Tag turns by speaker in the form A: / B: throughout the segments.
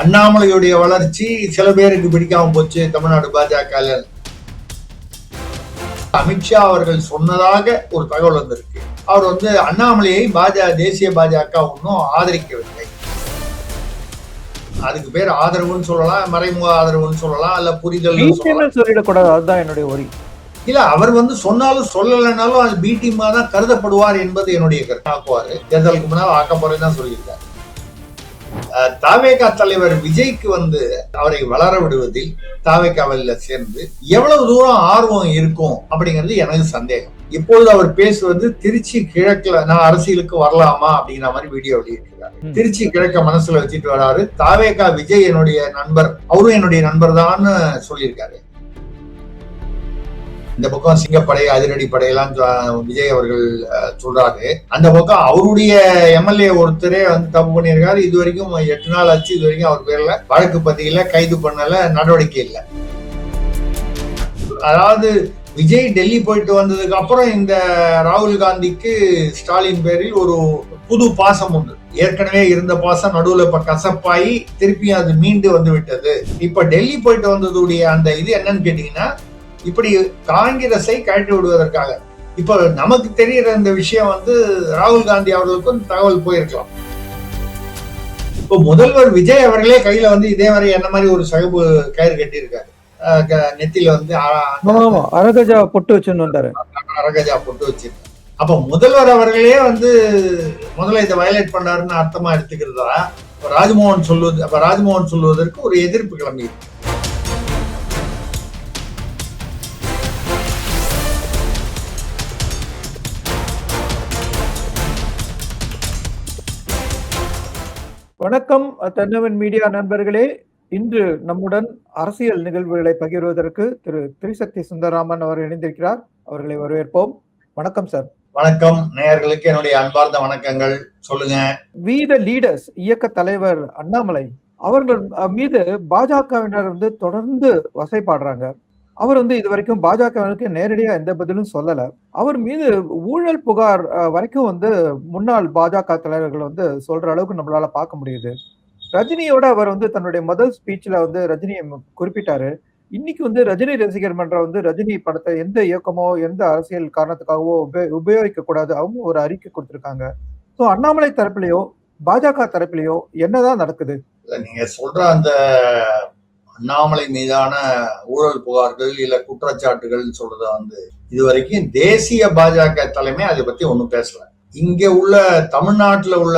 A: அண்ணாமலையுடைய வளர்ச்சி சில பேருக்கு பிடிக்காம போச்சு தமிழ்நாடு பாஜக. அமித்ஷா அவர்கள் சொன்னதாக ஒரு தகவல் வந்திருக்கு. அவர் அண்ணாமலையை தேசிய பாஜக ஒன்றும் ஆதரிக்கவில்லை. அதுக்கு பேர் ஆதரவுன்னு சொல்லலாம், மறைமுக ஆதரவுன்னு சொல்லலாம், இல்ல புரிதல்
B: சொல்லிடக்கூடாது. அதுதான் என்னுடைய ஒரி.
A: இல்ல, அவர் சொன்னாலும் சொல்லலைனாலும் அது பி டீமா தான் கருதப்படுவார் என்பது என்னுடைய கருத்தாக்குவாரு. தேர்தலுக்கு முன்னால் ஆக்க போறேன்னு தான் சொல்லியிருக்காரு. தாவேகா தலைவர் விஜய்க்கு அவரை வளர விடுவதில் தாவேகாவில் சேர்ந்து எவ்வளவு தூரம் ஆர்வம் இருக்கும் அப்படிங்கிறது எனக்கு சந்தேகம். இப்பொழுது அவர் பேசுவது திருச்சி கிழக்குல நான் அரசியலுக்கு வரலாமா அப்படிங்கிற மாதிரி வீடியோ வெளியிட்டிருக்காரு. திருச்சி கிழக்க மனசுல வச்சுட்டு வராரு. தாவேகா விஜய் என்னுடைய நண்பர், அவரும் என்னுடைய நண்பர் தான் சொல்லியிருக்காரு. இந்த பக்கம் சிங்கப்படை, அதிரடி படையெல்லாம் விஜய் அவர்கள் சொல்றாரு. அந்த பக்கம் அவருடைய எம்எல்ஏ ஒருத்தரே தப்பு பண்ணியிருக்காரு. இது வரைக்கும் 8 நாள் ஆச்சு. இது வரைக்கும் அவர் பேர்ல வழக்கு பதியல, கைது பண்ணல, நடவடிக்கை இல்லை. அதாவது விஜய் டெல்லி போயிட்டு வந்ததுக்கு அப்புறம் இந்த ராகுல் காந்திக்கு ஸ்டாலின் பேரில் ஒரு புது பாசம் உண்டு. ஏற்கனவே இருந்த பாசம் நடுவுல இப்ப கசப்பாயி திருப்பி அது மீண்டு வந்து விட்டது. இப்ப டெல்லி போயிட்டு வந்ததுடைய அந்த இது என்னன்னு கேட்டீங்கன்னா, இப்படி காங்கிரஸை கழட்டி விடுவதற்காக. இப்ப நமக்கு தெரிகிற இந்த விஷயம் ராகுல் காந்தி அவர்களுக்கும் தகவல் போயிருக்கலாம். இப்போ முதல்வர் விஜய் அவர்களே கையில இதே மாதிரி என்ன மாதிரி ஒரு சகப்பு கயிறு கட்டி இருக்காரு. நெத்தில
B: அரகஜா பொட்டு வச்சிருந்தாரு.
A: அரகஜா பொட்டு வச்சிருக்காரு. அப்ப முதல்வர் அவர்களே முதல்ல இதை வயலேட் பண்ணாருன்னு அர்த்தமா எடுத்துக்கிறதா ராஜ்மோகன் சொல்லுவது. அப்ப ராஜ்மோகன் சொல்லுவதற்கு ஒரு எதிர்ப்பு கிளம்பி இருக்கு.
B: வணக்கம் தென்னவன் மீடியா நண்பர்களே. இன்று நம்முடன் அரசியல் நிகழ்வுகளை பகிர்வதற்கு திரு திரிசக்தி சுந்தரராமன் அவர் இணைந்திருக்கிறார். அவர்களை வரவேற்போம். வணக்கம் சார்.
A: வணக்கம். நேயர்களுக்கு என்னுடைய அன்பார்ந்த வணக்கங்கள். சொல்லுங்க.
B: வி த லீடர்ஸ் இயக்க தலைவர் அண்ணாமலை அவர்கள் மீது பாஜகவினர் தொடர்ந்து வசைப்பாடுறாங்க. அவர் இது வரைக்கும் பாஜகவினருக்கு நேரடியா எந்த பதிலும் சொல்லல. அவர் மீது ஊழல் புகார் வரைக்கும் முன்னாள் பாஜக தலைவர்கள் சொல்ற அளவுக்கு நம்மளால பார்க்க முடியுது. ரஜினியோட அவர் தன்னுடைய முதல் ஸ்பீச்ல ரஜினியை குறிப்பிட்டாரு. இன்னைக்கு ரஜினி ரசிகர் மன்றம் ரஜினி படத்தை எந்த இயக்கமோ எந்த அரசியல் காரணத்துக்காகவோ உபயோகிக்க கூடாது அவங்க ஒரு அறிக்கை கொடுத்திருக்காங்க. சோ அண்ணாமலை தரப்புலயோ பாஜக தரப்புலயோ என்னதான் நடக்குது?
A: நீங்க சொல்ற அந்த அண்ணாமலை மீதான ஊழல் புகார்கள் இல்ல குற்றச்சாட்டுகள் சொல்றது இதுவரைக்கும் தேசிய பாஜக தலைமை அதை பத்தி ஒண்ணும் பேசல. இங்க உள்ள தமிழ்நாட்டுல உள்ள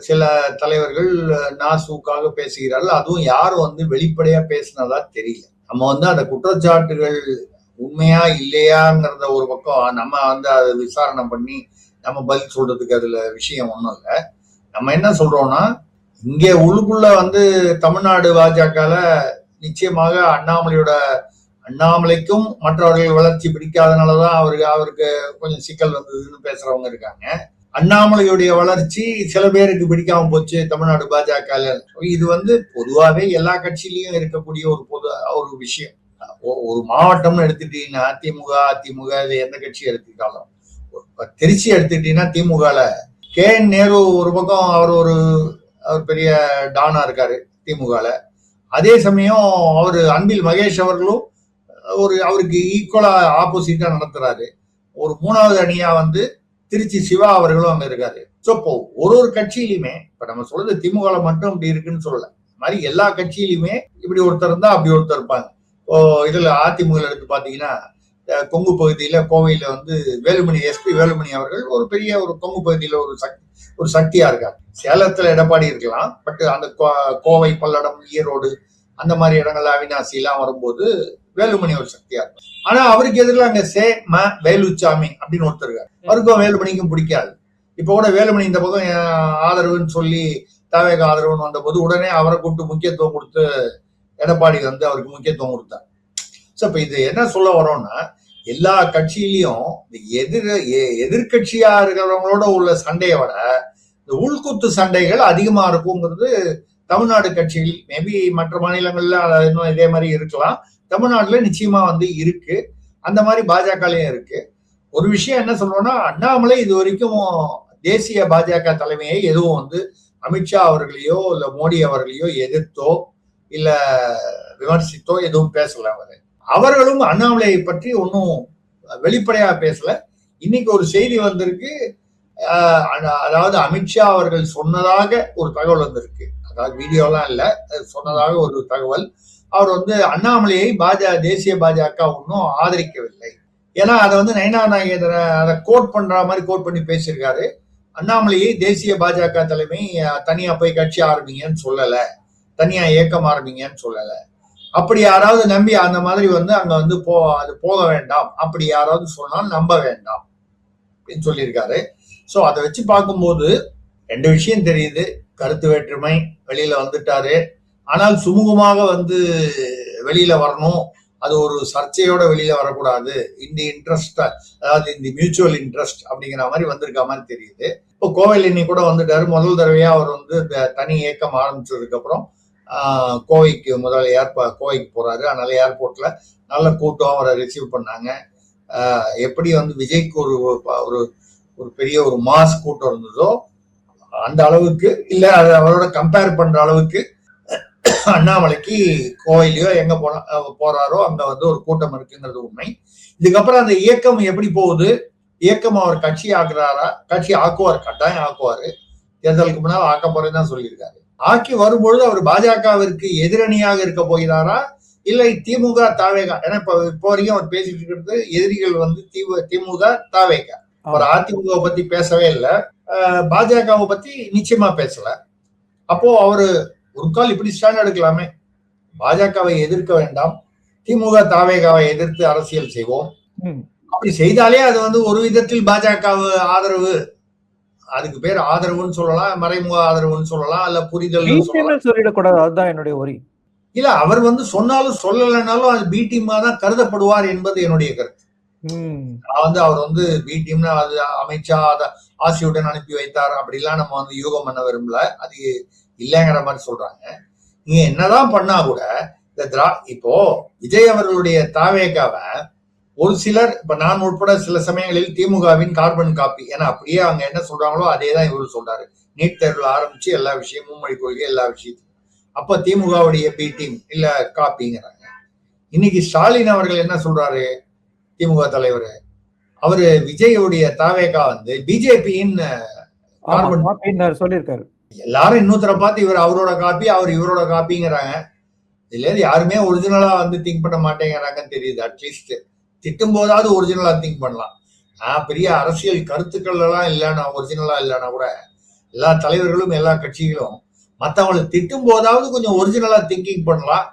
A: சில தலைவர்கள் நாசூக்காக பேசுகிறார்கள். அதுவும் யாரும் வெளிப்படையா பேசினதா தெரியல. நம்ம அந்த குற்றச்சாட்டுகள் உண்மையா இல்லையாங்கிறத ஒரு பக்கம் நம்ம அதை விசாரணை பண்ணி நம்ம பதில் சொல்றதுக்கு அதுல விஷயம் ஒண்ணும் இல்லை. நம்ம என்ன சொல்றோம்னா, இங்க உள்ளுக்குள்ள தமிழ்நாடு பாஜகல நிச்சயமாக அண்ணாமலைக்கும் மற்றவர்கள் வளர்ச்சி பிடிக்காதனாலதான் அவருக்கு கொஞ்சம் சிக்கல் வந்ததுன்னு பேசுறவங்க இருக்காங்க. அண்ணாமலையுடைய வளர்ச்சி சில பேருக்கு பிடிக்காம போச்சு தமிழ்நாடு பாஜக. இது பொதுவாகவே எல்லா கட்சியிலையும் இருக்கக்கூடிய ஒரு விஷயம். ஒரு மாவட்டம்னு எடுத்துட்டீங்கன்னா அதிமுக இது எந்த கட்சி எடுத்துக்கிட்டாலும், திருச்சி எடுத்துக்கிட்டீங்கன்னா திமுகல கே.என். நேரு ஒரு பக்கம் அவர் பெரிய டானா இருக்காரு திமுகல. அதே சமயம் அன்பில் மகேஷ் அவர்களும் அவருக்கு ஈக்குவலா ஆப்போசிட்டா நடத்துறாரு. ஒரு 3வது அணியா திருச்சி சிவா அவர்களும் அங்க இருக்காரு. சோ இப்போ ஒரு கட்சியிலுமே இப்ப நம்ம சொல்றது திமுக மட்டும் அப்படி இருக்குன்னு சொல்லல. மாதிரி எல்லா கட்சியிலுமே இப்படி ஒருத்தர் இருந்தா அப்படி ஒருத்தர் இருப்பாங்க. இப்போ இதுல அதிமுக எடுத்து பாத்தீங்கன்னா கொங்கு பகுதியில கோவையில வேலுமணி எஸ்பி வேலுமணி அவர்கள் ஒரு பெரிய கொங்கு பகுதியில ஒரு சக்தியா இருக்காரு. சேலத்துல எடப்பாடி இருக்கலாம், பட் அந்த கோவை, பல்லடம், ஈரோடு அந்த மாதிரி இடங்கள்ல அவினாசி எல்லாம் வரும்போது வேலுமணி ஒரு சக்தியா இருக்கும். ஆனா அவருக்கு எதிரில் அங்க வேலுச்சாமி அப்படின்னு ஒருத்தர் இருக்காரு. அவருக்கும் வேலுமணிக்கும் பிடிக்காது. இப்ப கூட வேலுமணி இந்த பக்கம் ஆதரவுன்னு சொல்லி தாவேகா ஆதரவுன்னு வந்த போது உடனே அவரை கூப்பிட்டு முக்கியத்துவம் கொடுத்து எடப்பாடி அவருக்கு முக்கியத்துவம் கொடுத்தார். சோ இப்ப இது என்ன சொல்ல வரோம்னா, எல்லா கட்சியிலையும் எதிர்கட்சியா இருக்கிறவங்களோட உள்ள சண்டையை விட இந்த உள்குத்து சண்டைகள் அதிகமா இருக்குங்கிறது தமிழ்நாடு கட்சிகள், மேபி மற்ற மாநிலங்கள்ல இன்னும் இதே மாதிரி இருக்கலாம், தமிழ்நாட்டுல நிச்சயமா இருக்கு. அந்த மாதிரி பாஜகலயும் இருக்கு. ஒரு விஷயம் என்ன சொல்றோம்னா, அண்ணாமலை இது வரைக்கும் தேசிய பாஜக தலைமையை எதுவும் அமித்ஷா அவர்களையோ இல்ல மோடி அவர்களையோ எதிர்த்தோ இல்ல விமர்சித்தோ எதுவும் பேசல. அவர்களும் அண்ணாமலையை பற்றி ஒன்னும் வெளிப்படையா பேசல. இன்னைக்கு ஒரு செய்தி வந்திருக்கு, அதாவது அமித்ஷா அவர்கள் சொன்னதாக ஒரு தகவல் வந்திருக்கு. அதாவது வீடியோலாம் இல்ல, சொன்னதாக ஒரு தகவல். அவர் அண்ணாமலையை தேசிய பாஜக ஒன்னும் ஆதரிக்கவில்லை. ஏன்னா அதை நயனா நாகேந்திர அதை கோட் பண்ற மாதிரி கோட் பண்ணி பேசியிருக்காரு. அண்ணாமலையை தேசிய பாஜக தலைமை தனியா போய் கட்சி ஆரம்பிங்கன்னு சொல்லல, தனியா இயக்கம் ஆரம்பிங்கன்னு சொல்லல. அப்படி யாராவது நம்பி அந்த மாதிரி அங்க அது போக வேண்டாம், அப்படி யாராவது சொன்னால் நம்ப வேண்டாம் அப்படின்னு சொல்லியிருக்காரு. சோ அதை வச்சு பார்க்கும்போது 2 விஷயம் தெரியுது. கருத்து வேற்றுமை, வெளியில வந்துட்டாரு. ஆனால் சுமூகமாக வெளியில வரணும், அது ஒரு சர்ச்சையோட வெளியில வரக்கூடாது. இந்த இன்ட்ரெஸ்ட், அதாவது இந்த மியூச்சுவல் இன்ட்ரெஸ்ட் அப்படிங்கிற மாதிரி வந்திருக்க மாதிரி தெரியுது. இப்போ கோவையில் இன்னைக்கு கூட வந்துட்டாரு. முதல் தடவையா அவர் இந்த தனி இயக்கம் ஆரம்பிச்சதுக்கு அப்புறம் கோவைக்கு கோவைக்கு போறாரு. அதனால ஏர்போர்ட்ல நல்ல கூட்டம் அவரை ரிசீவ் பண்ணாங்க. எப்படி விஜய்க்கு ஒரு ஒரு பெரிய ஒரு மாஸ் கூட்டம் இருந்ததோ அந்த அளவுக்கு இல்ல, அவரோட கம்பேர் பண்ற அளவுக்கு அண்ணாமலைக்கு கோயிலையோ எங்க போறாரோ அங்க ஒரு கூட்டம் இருக்குங்கிறது உண்மை. இதுக்கப்புறம் அந்த இயக்கம் எப்படி போகுது, இயக்கம் அவர் கட்சி ஆக்குறாரா? கட்சி ஆக்குவார், கட்டாயம் ஆக்குவாரு. தேர்தலுக்கு முன்னால் ஆக்க போறேன்னு சொல்லியிருக்காரு. ஆக்கி வரும்பொழுது அவர் பாஜகவிற்கு எதிரணியாக இருக்க போகிறாரா, இல்லை திமுக தாவேகா? ஏன்னா இப்போ வரைக்கும் அவர் பேசிட்டு இருக்கிறது எதிரிகள் திமுக தாவேகா. அவர் அதிமுக பத்தி பேசவே இல்லை, பாஜகவை பத்தி நிச்சயமா பேசல. அப்போ அவரு ஒரு கால் இப்படி ஸ்டாண்ட் எடுக்கலாமே, பாஜகவை எதிர்க்க வேண்டாம், திமுக தாவேகாவை எதிர்த்து அரசியல் செய்வோம். அப்படி செய்தாலே அது ஒரு விதத்தில் பாஜக ஆதரவு. அதுக்கு பேர் ஆதரவுன்னு சொல்லலாம், மறைமுக ஆதரவுன்னு சொல்லலாம், இல்ல புரிதல்
B: சொல்லிடக்கூடாது. அதுதான் என்னுடைய ஒரி.
A: இல்ல, அவர் சொன்னாலும் சொல்லலைனாலும் அது பி டீமா தான் கருதப்படுவார் என்பது என்னுடைய கருத்து. நான் அவர் பி டீம்னா அது அமித்ஷா ஆசியுடன் அனுப்பி வைத்தார் அப்படிலாம் நம்ம யூகம் பண்ண விரும்பல. அது இல்லைங்கிற மாதிரி சொல்றாங்க. நீங்க என்னதான் பண்ணா கூட இப்போ விஜய் அவர்களுடைய தாவேகாவை ஒரு சிலர், இப்ப நான் உட்பட சில சமயங்களில் திமுகவின் கார்பன் காப்பி, ஏன்னா அப்படியே அவங்க என்ன சொல்றாங்களோ அதே தான் இவரு சொல்றாரு. நீட் தேர்வுல ஆரம்பிச்சு எல்லா விஷயம், மும்மொழி கொள்கை, எல்லா விஷயத்தையும். அப்ப திமுகவுடைய பி டீம் இல்ல காப்பிங்கிறாங்க. இன்னைக்கு ஸ்டாலின் அவர்கள் என்ன சொல்றாரு, திமுக தலைவர், அவரு விஜயுடைய தாவேகா பிஜேபியின் கார்பன்
B: சொல்லியிருக்காரு.
A: எல்லாரும் இன்னொருத்தரை பார்த்து இவர் அவரோட காப்பி, அவர் இவரோட காப்பிங்கிறாங்க. இதுல இருந்து யாருமே ஒரிஜினலா திங்க் பண்ண மாட்டேங்கிறாங்கன்னு தெரியுது. அட்லீஸ்ட் திட்டும் போதாவது ஒரிஜினலா திங்க் பண்ணலாம். பெரிய அரசியல் கருத்துக்கள் எல்லாம் இல்லைன்னா, ஒரிஜினலா இல்லைன்னா கூட எல்லா தலைவர்களும் எல்லா கட்சிகளும் மற்றவங்களை திட்டும் போதாவது கொஞ்சம் ஒரிஜினலா திங்கிங் பண்ணலாம்.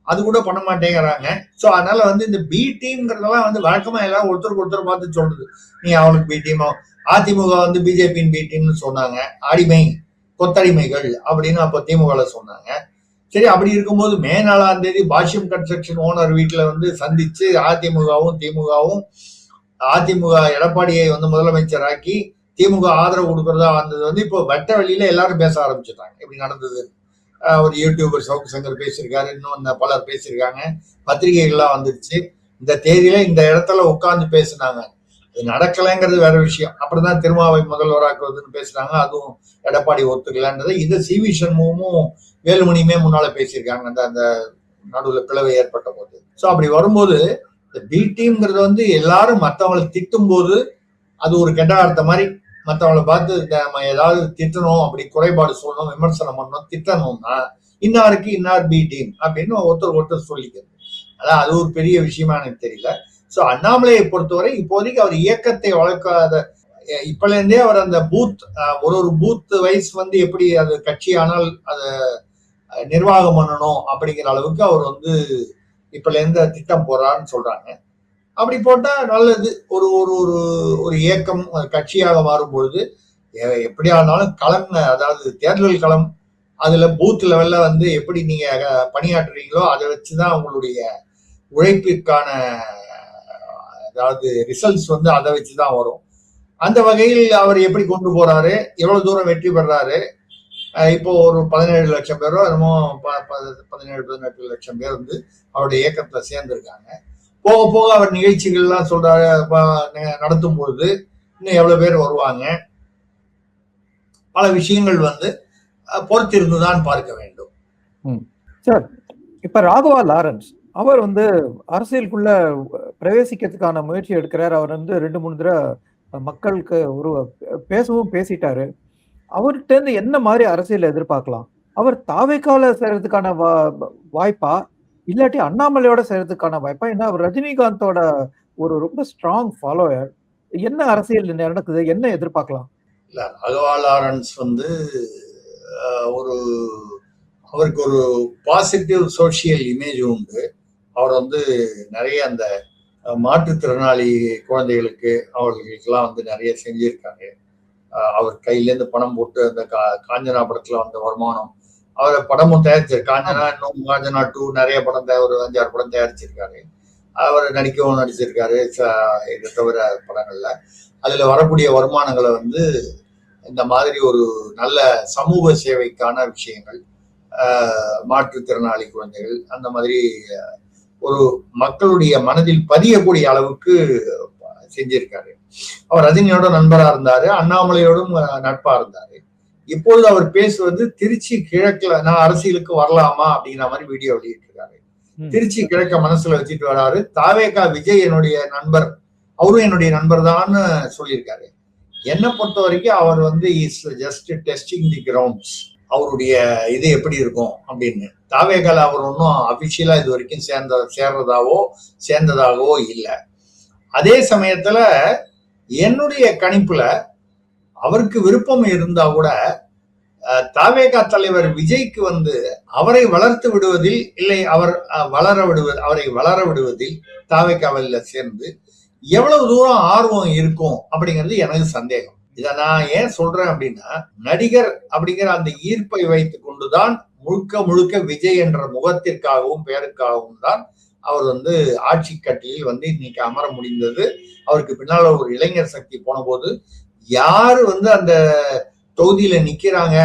A: அது கூட பண்ண மாட்டேங்கிறாங்க. ஸோ அதனால இந்த பி டீம்ங்கிறதெல்லாம் வழக்கமா எல்லாரும் ஒருத்தருக்கு ஒருத்தர் பார்த்து சொல்றது. நீ அவனுக்கு பி டீம், அதிமுக பிஜேபியின் பி டீம்னு சொன்னாங்க, அடிமை கொத்தடிமைகள் அப்படின்னு அப்ப திமுக சொன்னாங்க. சரி, அப்படி இருக்கும்போது மே 4ஆம் தேதி பாஷ்யம் கன்ஸ்ட்ரக்ஷன் ஓனர் வீட்டுல சந்திச்சு அதிமுகவும் திமுகவும், அதிமுக எடப்பாடியை முதலமைச்சராக்கி திமுக ஆதரவு கொடுக்கறதா வந்தது இப்போ வெட்ட வெளியில எல்லாரும் பேச ஆரம்பிச்சுட்டாங்க. இப்படி நடந்தது. ஒரு யூடியூபர் சவுக்கு சங்கர் பேசியிருக்காரு, இன்னும் பலர் பேசியிருக்காங்க, பத்திரிகைகள்லாம் வந்துருச்சு. இந்த தேதியில இந்த இடத்துல உட்கார்ந்து பேசினாங்க. இது நடக்கலைங்கிறது வேற விஷயம். அப்படிதான் திருமாவை முதல்வராக்குவதுன்னு பேசுறாங்க, அதுவும் எடப்பாடி ஒத்துக்கலன்றது. இது சி.வி. சண்முகமும் வேலுமணியுமே முன்னால பேசியிருக்காங்க அந்த நடுவுல பிளவு ஏற்பட்ட போது. ஸோ அப்படி வரும்போது இந்த பி டீம்ங்கிறது எல்லாரும் மற்றவங்களை திட்டும் போது அது ஒரு கெட்ட அர்த்தம் மாதிரி, மற்றவங்களை பார்த்து நம்ம ஏதாவது திட்டணும், அப்படி குறைபாடு சொல்லணும், விமர்சனம் பண்ணணும், திட்டணும்னா இன்னாருக்கு இன்னார் பி டீம் அப்படின்னு ஒருத்தர் சொல்லிக்கிறது. அதான் அது ஒரு பெரிய விஷயமா எனக்கு தெரியல. ஸோ அண்ணாமலையை பொறுத்தவரை இப்போதைக்கு அவர் இயக்கத்தை வளர்க்காத, இப்பல இருந்தே அவர் அந்த பூத் ஒரு பூத் வைஸ் எப்படி அது கட்சி ஆனால் அதை நிர்வாகம் பண்ணணும் அப்படிங்கிற அளவுக்கு அவர் இப்பல இருந்து திட்டம் போறாருன்னு சொல்றாங்க. அப்படி போட்டா நல்லது. ஒரு ஒரு ஒரு இயக்கம் கட்சியாக மாறும் பொழுது எப்படியா இருந்தாலும் களம், அதாவது தேர்தல் களம், அதுல பூத் லெவல்ல எப்படி நீங்க பணியாற்றுறீங்களோ அதை வச்சுதான் உங்களுடைய உழைப்பிற்கான அதாவது ரிசல்ட்ஸ் அதை வச்சுதான் வரும். அந்த வகையில் அவர் எப்படி கொண்டு போறாரு, எவ்வளவு தூரம் வெற்றி பெறாரு. இப்போ ஒரு 17 லட்சம் பேரோ என்னமோ 17-18 லட்சம் பேர் அவருடைய இயக்கத்துல சேர்ந்திருக்காங்க. போக போக அவர் நிகழ்ச்சிகள்லாம் சொல்றாரு, நடத்தும் பொழுது இன்னும் எவ்வளவு பேர் வருவாங்க, பல விஷயங்கள் பொறுத்திருந்துதான் பார்க்க வேண்டும்.
B: சார், இப்ப ராகவா லாரன்ஸ் அவர் அரசியலுக்குள்ள பிரவேசிக்கிறதுக்கான முயற்சி எடுக்கிறார். அவர் 2-3 தடவை மக்களுக்கு பேசவும் பேசிட்டாரு. அவர்கிட்ட இருந்து என்ன மாதிரி அரசியல் எதிர்பார்க்கலாம்? அவர் தாவேக்கால செய்யறதுக்கான வாய்ப்பா, இல்லாட்டி அண்ணாமலையோட செய்யறதுக்கான வாய்ப்பா? ஏன்னா அவர் ரஜினிகாந்தோட ரொம்ப ஸ்ட்ராங் ஃபாலோயர். என்ன அரசியல் நடக்குது, என்ன எதிர்பார்க்கலாம்?
A: இல்ல, ராகவா லாரன்ஸ் ஒரு அவருக்கு ஒரு பாசிட்டிவ் சோசியல் இமேஜ் உண்டு. அவர் நிறைய அந்த மாற்றுத்திறனாளி குழந்தைகளுக்கு அவர்களுக்கெல்லாம் நிறைய செஞ்சிருக்காரு. அவர் கையிலேருந்து பணம் போட்டு அந்த காஞ்சனா படத்துல வந்த வருமானம், அவர் படமும் தயாரிச்சிருக்காரு. காஞ்சனா, இன்னும் காஞ்சனா 2 நிறைய படம், ஒரு 5-6 படம் தயாரிச்சிருக்காரு. அவர் நடிச்சிருக்காரு. இதை தவிர படங்கள்ல அதுல வரக்கூடிய வருமானங்களை இந்த மாதிரி ஒரு நல்ல சமூக சேவைக்கான விஷயங்கள், மாற்றுத்திறனாளி குழந்தைகள், அந்த மாதிரி ஒரு மக்களுடைய மனதில் பதியக்கூடிய அளவுக்கு செஞ்சிருக்காரு. அவர் ரஜினியோட நண்பரா இருந்தாரு, அண்ணாமலையோடும் நட்பா இருந்தாரு. இப்பொழுது அவர் பேசுவது திருச்சி கிழக்குல நான் அரசியலுக்கு வரலாமா அப்படிங்கிற மாதிரி வீடியோ வெளியிட்டிருக்காரு. திருச்சி கிழக்க மனசுல வச்சுட்டு வராரு. தாவேகா விஜய் என்னுடைய நண்பர், அவரும் என்னுடைய நண்பர் தான் சொல்லியிருக்காரு. என்னை பொறுத்த வரைக்கும் அவர் is just testing the grounds. அவருடைய இது எப்படி இருக்கும் அப்படின்னு. தாவேகால அவர் ஒன்றும் அபிஷியலா இது வரைக்கும் சேர்ந்ததாகவோ இல்லை. அதே சமயத்துல என்னுடைய கணிப்புல அவருக்கு விருப்பம் இருந்தா கூட தாவேகா தலைவர் விஜய்க்கு அவரை வளர்த்து விடுவதில், இல்லை அவரை வளர விடுவதில் தாவேகாவில் சேர்ந்து எவ்வளவு தூரம் ஆர்வம் இருக்கும் அப்படிங்கிறது எனக்கு சந்தேகம். இதை நான் ஏன் சொல்றேன் அப்படின்னா, நடிகர் அப்படிங்கிற அந்த ஈர்ப்பை வைத்துக் கொண்டுதான் முழுக்க விஜய் என்ற முகத்திற்காகவும் பெயருக்காகவும் தான் அவர் ஆட்சி கட்டிலில் இன்னைக்கு அமர முடிந்தது. அவருக்கு பின்னால ஒரு இளைஞர் சக்தி போன போது யாரு அந்த தொகுதியில நிக்கிறாங்க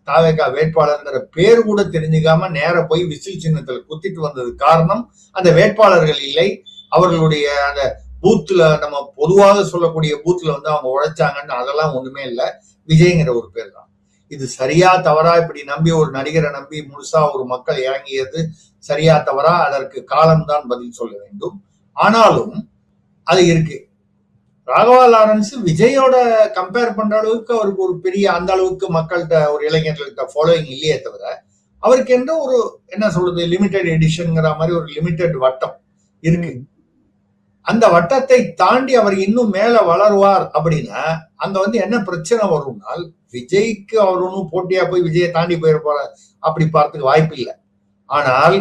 A: தாவேகா வேட்பாளர்ங்கிற பேர் கூட தெரிஞ்சுக்காம நேர போய் விசில் சின்னத்துல குத்திட்டு வந்தது காரணம் அந்த வேட்பாளர்கள் இல்லை, அவர்களுடைய அந்த பூத்துல, நம்ம பொதுவாக சொல்லக்கூடிய பூத்துல அவங்க உழைச்சாங்கன்னு அதெல்லாம் ஒண்ணுமே இல்லை, விஜய்ங்கிற ஒரு பேர் தான். இது சரியா தவறா, இப்படி நம்பி ஒரு நடிகரை நம்பி முழுசா ஒரு மக்கள் இறங்கியது சரியா தவறா, அதற்கு காலம்தான் பதில் சொல்ல வேண்டும். ஆனாலும் அது இருக்கு. ராகவா லாரன்ஸ் விஜயோட கம்பேர் பண்ற அளவுக்கு அவருக்கு ஒரு பெரிய அந்த அளவுக்கு மக்கள்கிட்ட, ஒரு இளைஞர்கள்ட்ட ஃபாலோயிங் இல்லையே தவிர, அவருக்கு எந்த ஒரு என்ன சொல்றது லிமிடெட் எடிஷன்ங்கிற மாதிரி ஒரு லிமிடெட் வட்டம் இருக்கு. அந்த வட்டத்தை தாண்டி அவர் இன்னும் மேல வளருவார் அப்படின்னா அங்க என்ன பிரச்சனை வரும்னால், விஜய்க்கு அவர் ஒன்னும் போட்டியா போய் விஜயை தாண்டி போயிருப்பார அப்படி பார்த்துக்க வாய்ப்பு இல்லை. ஆனால்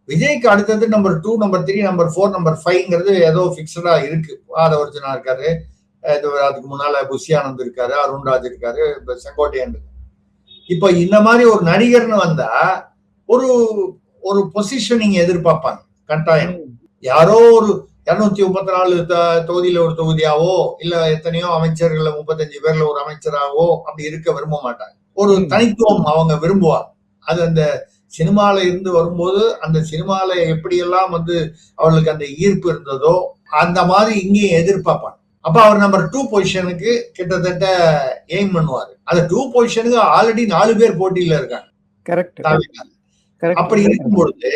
A: விஜய்க்கு அடுத்தது நம்பர் 2, நம்பர் 3, நம்பர் 4, நம்பர் 5ங்கிறது ஏதோ பிக்சடா இருக்கு. ஆதவர்ஜனா இருக்காரு, அதுக்கு முன்னால புஷியானந்த் இருக்காரு, அருண்ராஜ் இருக்காரு, செங்கோட்டையன் இருக்கு. இப்ப இந்த மாதிரி ஒரு நடிகர்னு வந்தா ஒரு ஒரு பொசிஷனிங் எதிர்பார்ப்பாங்க கட்டாயம். யாரோ ஒரு 234 தொகுதியில ஒரு தொகுதியாவோ, இல்ல எத்தனையோ அமைச்சர்கள் 35 பேர்ல ஒரு அமைச்சராகவோ அப்படி இருக்க விரும்ப மாட்டாங்க. ஒரு தனித்துவம் அவங்க விரும்புவாங்க. அது அந்த சினிமால இருந்து வரும்போது அந்த சினிமால எப்படியெல்லாம் அவர்களுக்கு அந்த ஈர்ப்பு இருந்ததோ அந்த மாதிரி இங்கேயும் எதிர்பார்ப்பாங்க. அப்ப அவர் நம்பர் 2 பொசிஷனுக்கு கிட்டத்தட்ட எய்ம் பண்ணுவாரு. அந்த 2 பொசிஷனுக்கு ஆல்ரெடி 4 பேர் போட்டியில இருக்காங்க. அப்படி இருக்கும்பொழுது